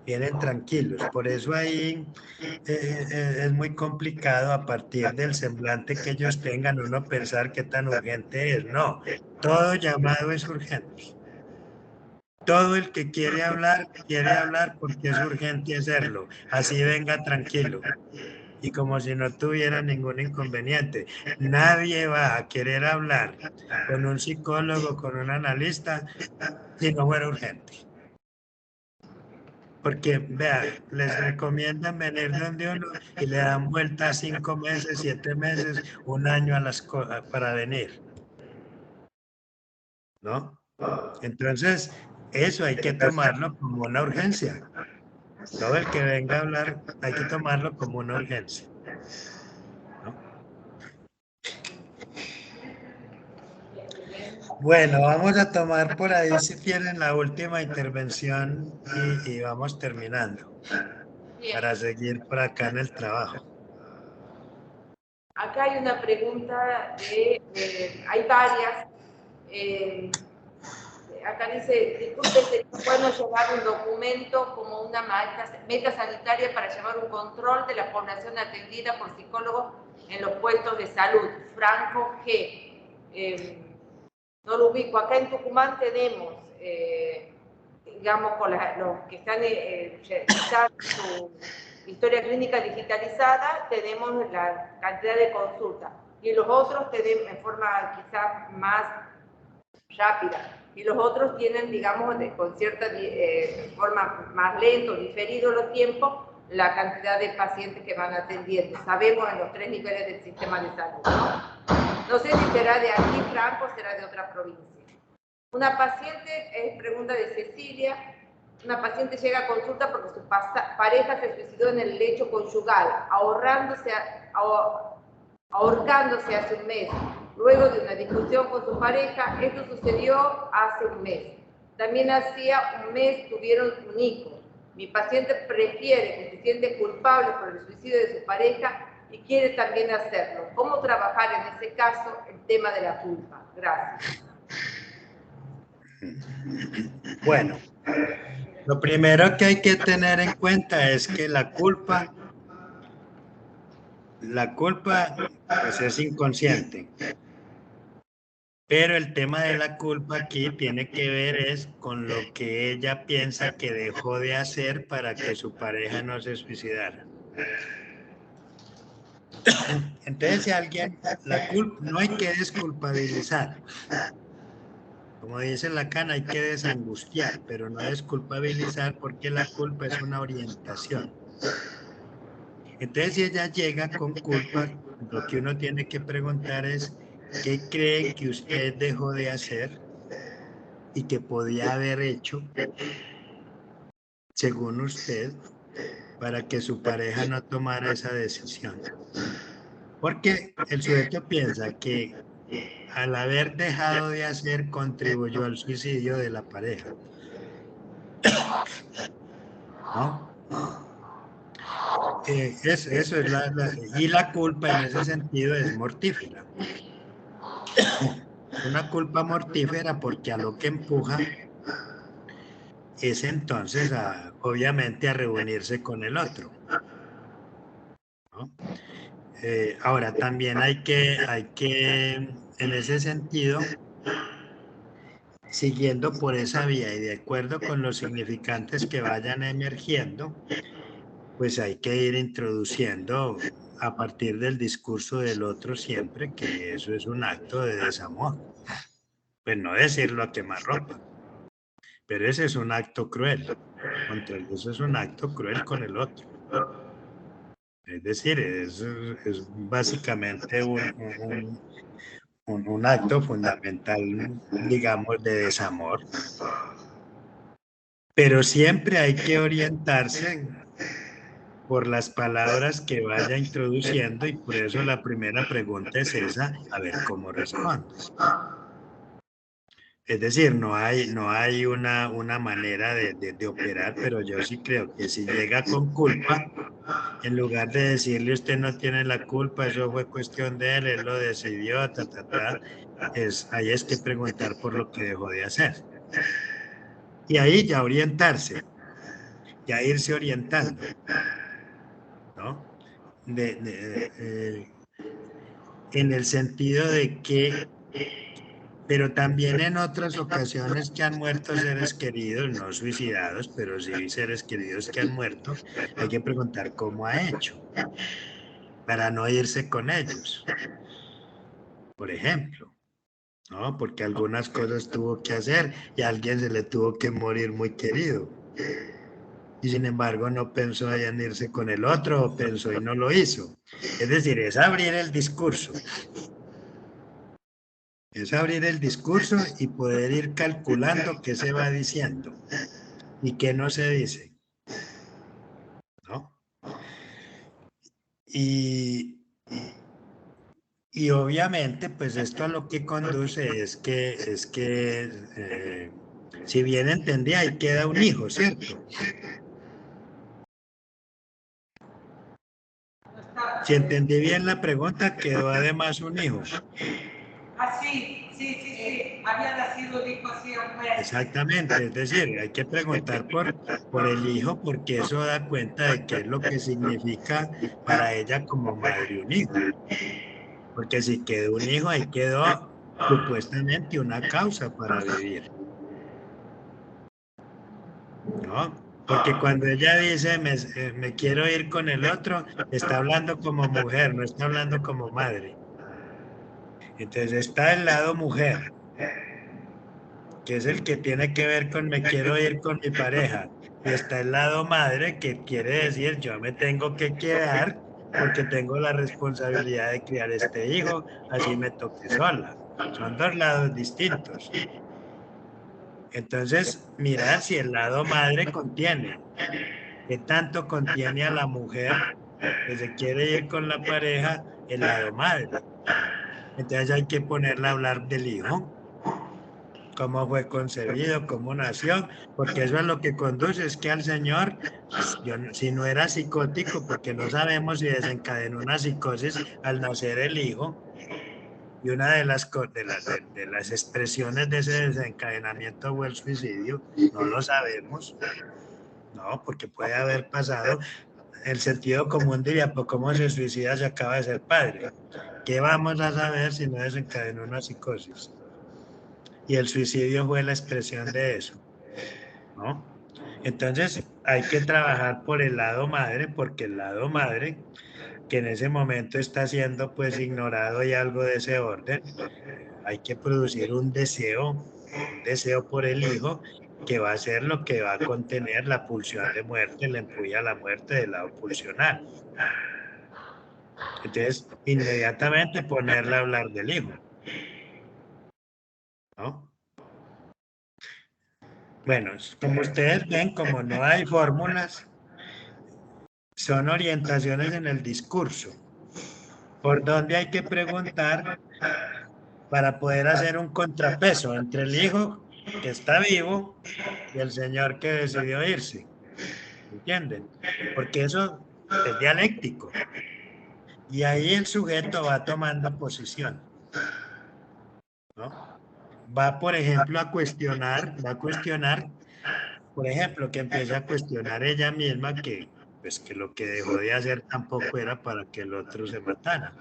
Vienen tranquilos. Por eso ahí es muy complicado a partir del semblante que ellos tengan uno pensar qué tan urgente es. No, todo llamado es urgente. Todo el que quiere hablar porque es urgente hacerlo. Así venga tranquilo. Y como si no tuviera ningún inconveniente. Nadie va a querer hablar con un psicólogo, con un analista, si no fuera urgente. Porque, vea, les recomiendan venir donde uno y le dan vuelta 5 meses, 7 meses, un año a las cosas para venir, ¿no? Entonces, eso hay que tomarlo como una urgencia. Todo el que venga a hablar hay que tomarlo como una urgencia, ¿no? Bueno, vamos a tomar por ahí, si tienen, la última intervención y vamos terminando para seguir por acá en el trabajo. Acá hay una pregunta hay varias. Acá dice, disculpe, ¿sería bueno llevar un documento como una meta sanitaria para llevar un control de la población atendida por psicólogos en los puestos de salud? Franco G. No lo ubico. Acá en Tucumán tenemos, digamos, con los que están su historia clínica digitalizada, tenemos la cantidad de consultas. Y los otros tenemos en forma quizás más rápida. Y los otros tienen, digamos, con cierta forma más lento, diferido los tiempos, la cantidad de pacientes que van atendiendo. Sabemos en los 3 niveles del sistema de salud, ¿no? No sé si será de aquí, Franco, o será de otra provincia. Una paciente, pregunta de Cecilia, una paciente llega a consulta porque su pareja se suicidó en el lecho conyugal, ahorcándose hace un mes. Luego de una discusión con su pareja, esto sucedió hace un mes. También hacía un mes tuvieron un hijo. Mi paciente prefiere que se siente culpable por el suicidio de su pareja y quiere también hacerlo. ¿Cómo trabajar en ese caso el tema de la culpa? Gracias. Bueno, lo primero que hay que tener en cuenta es que la culpa pues es inconsciente. Pero el tema de la culpa aquí tiene que ver es con lo que ella piensa que dejó de hacer para que su pareja no se suicidara. Entonces, si alguien, la culpa, no hay que desculpabilizar. Como dice Lacan, hay que desangustiar, pero no desculpabilizar porque la culpa es una orientación. Entonces, si ella llega con culpa, lo que uno tiene que preguntar es, ¿qué cree que usted dejó de hacer y que podía haber hecho, según usted, para que su pareja no tomara esa decisión? Porque el sujeto piensa que al haber dejado de hacer contribuyó al suicidio de la pareja, ¿no? Eso es y la culpa en ese sentido es mortífera. Una culpa mortífera porque a lo que empuja es entonces obviamente a reunirse con el otro, ¿no? Ahora también hay que en ese sentido, siguiendo por esa vía y de acuerdo con los significantes que vayan emergiendo, pues hay que ir introduciendo a partir del discurso del otro siempre que eso es un acto de desamor. Pues no decirlo a quemarropa, pero ese es un acto cruel. Eso es un acto cruel con el otro. Es decir, es básicamente un acto fundamental, digamos, de desamor. Pero siempre hay que orientarse por las palabras que vaya introduciendo y por eso la primera pregunta es esa, a ver cómo respondes. Es decir, no hay una manera de operar, pero yo sí creo que si llega con culpa, en lugar de decirle usted no tiene la culpa, eso fue cuestión de él lo decidió, ahí es que preguntar por lo que dejó de hacer. Y ahí ya orientarse, ya irse orientando, ¿no? En el sentido de que, pero también en otras ocasiones que han muerto seres queridos, no suicidados, pero sí seres queridos que han muerto, hay que preguntar cómo ha hecho, para no irse con ellos, por ejemplo, ¿no? Porque algunas cosas tuvo que hacer y a alguien se le tuvo que morir muy querido. Y sin embargo no pensó en irse con el otro, o pensó y no lo hizo. Es decir, es abrir el discurso. Es abrir el discurso y poder ir calculando qué se va diciendo y qué no se dice, ¿no? Y obviamente, pues esto a lo que conduce es que si bien entendí, ahí queda un hijo, ¿cierto? Si entendí bien la pregunta, quedó además un hijo. Ah, sí. Había nacido el hijo hacía un mes. Exactamente, es decir, hay que preguntar por el hijo porque eso da cuenta de qué es lo que significa para ella como madre un hijo. Porque si quedó un hijo, ahí quedó supuestamente una causa para vivir, ¿no? Porque cuando ella dice me quiero ir con el otro, está hablando como mujer, no está hablando como madre. Entonces está el lado mujer, que es el que tiene que ver con me quiero ir con mi pareja. Y está el lado madre, que quiere decir yo me tengo que quedar porque tengo la responsabilidad de criar este hijo, así me toque sola. Son dos lados distintos. Entonces, mirar si el lado madre contiene, qué tanto contiene a la mujer que se quiere ir con la pareja el lado madre. Entonces hay que ponerla a hablar del hijo. cómo fue concebido, cómo nació, porque eso es lo que conduce, es que al señor, pues, si no era psicótico, porque no sabemos si desencadenó una psicosis al nacer el hijo, y una de las expresiones de ese desencadenamiento fue el suicidio, no lo sabemos, no, porque puede haber pasado. El sentido común diría, pues cómo se suicida si acaba de ser padre. ¿Qué vamos a saber si no desencadenó una psicosis? Y el suicidio fue la expresión de eso, ¿no? Entonces hay que trabajar por el lado madre, porque el lado madre, que en ese momento está siendo pues ignorado y algo de ese orden, hay que producir un deseo por el hijo que va a ser lo que va a contener la pulsión de muerte, la empuja a la muerte del lado pulsional. Entonces, inmediatamente ponerle a hablar del hijo, ¿no? Bueno, como ustedes ven, como no hay fórmulas, son orientaciones en el discurso, por donde hay que preguntar para poder hacer un contrapeso entre el hijo que está vivo y el señor que decidió irse. ¿Entienden? Porque eso es dialéctico. Y ahí el sujeto va tomando posición, ¿no? Va, por ejemplo, a cuestionar, por ejemplo, que empiece a cuestionar ella misma que, pues, que lo que dejó de hacer tampoco era para que el otro se matara.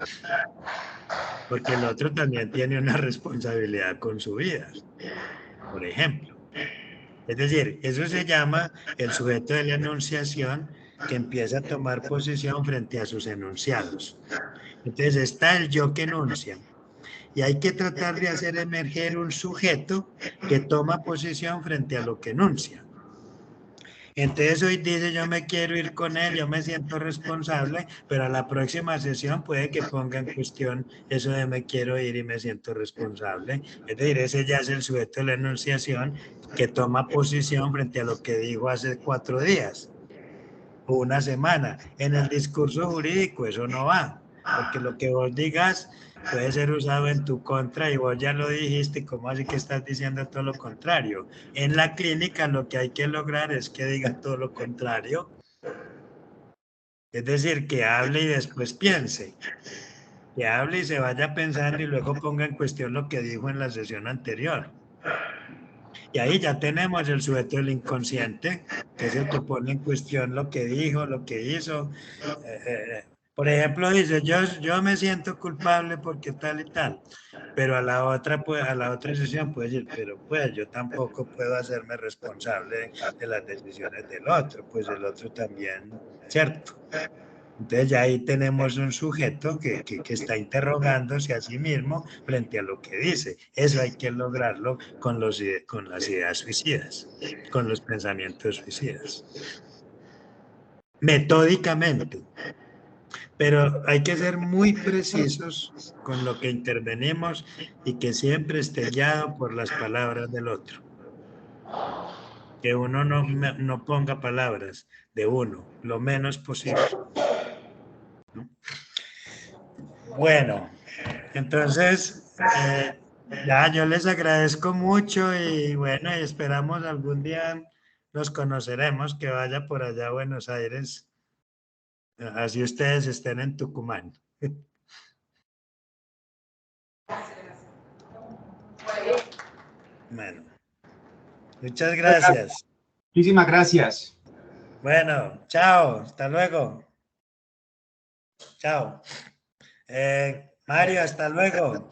Porque el otro también tiene una responsabilidad con su vida, por ejemplo. Es decir, eso se llama el sujeto de la enunciación que empieza a tomar posición frente a sus enunciados. Entonces está el yo que enuncia. Y hay que tratar de hacer emerger un sujeto que toma posición frente a lo que enuncia. Entonces hoy dice, yo me quiero ir con él, yo me siento responsable, pero a la próxima sesión puede que ponga en cuestión eso de me quiero ir y me siento responsable. Es decir, ese ya es el sujeto de la enunciación que toma posición frente a lo que dijo hace 4 días o una semana. En el discurso jurídico eso no va, porque lo que vos digas puede ser usado en tu contra y vos ya lo dijiste, ¿cómo así que estás diciendo todo lo contrario? En la clínica lo que hay que lograr es que diga todo lo contrario. Es decir, que hable y después piense. Que hable y se vaya pensando y luego ponga en cuestión lo que dijo en la sesión anterior. Y ahí ya tenemos el sujeto del inconsciente, que es el que pone en cuestión lo que dijo, lo que hizo. Por ejemplo, dice, yo me siento culpable porque tal y tal, pero a la otra sesión puede decir, pero pues yo tampoco puedo hacerme responsable de las decisiones del otro, pues el otro también, ¿cierto? Entonces ya ahí tenemos un sujeto que está interrogándose a sí mismo frente a lo que dice. Eso hay que lograrlo con las ideas suicidas, con los pensamientos suicidas. Metódicamente. Pero hay que ser muy precisos con lo que intervenimos y que siempre esté guiado por las palabras del otro. Que uno no ponga palabras de uno, lo menos posible. ¿No? Bueno, entonces, ya yo les agradezco mucho y bueno, y esperamos algún día nos conoceremos, que vaya por allá a Buenos Aires, así ustedes estén en Tucumán. Bueno, muchas gracias. Muchísimas gracias. Bueno, chao, hasta luego. Chao. Mario, hasta luego.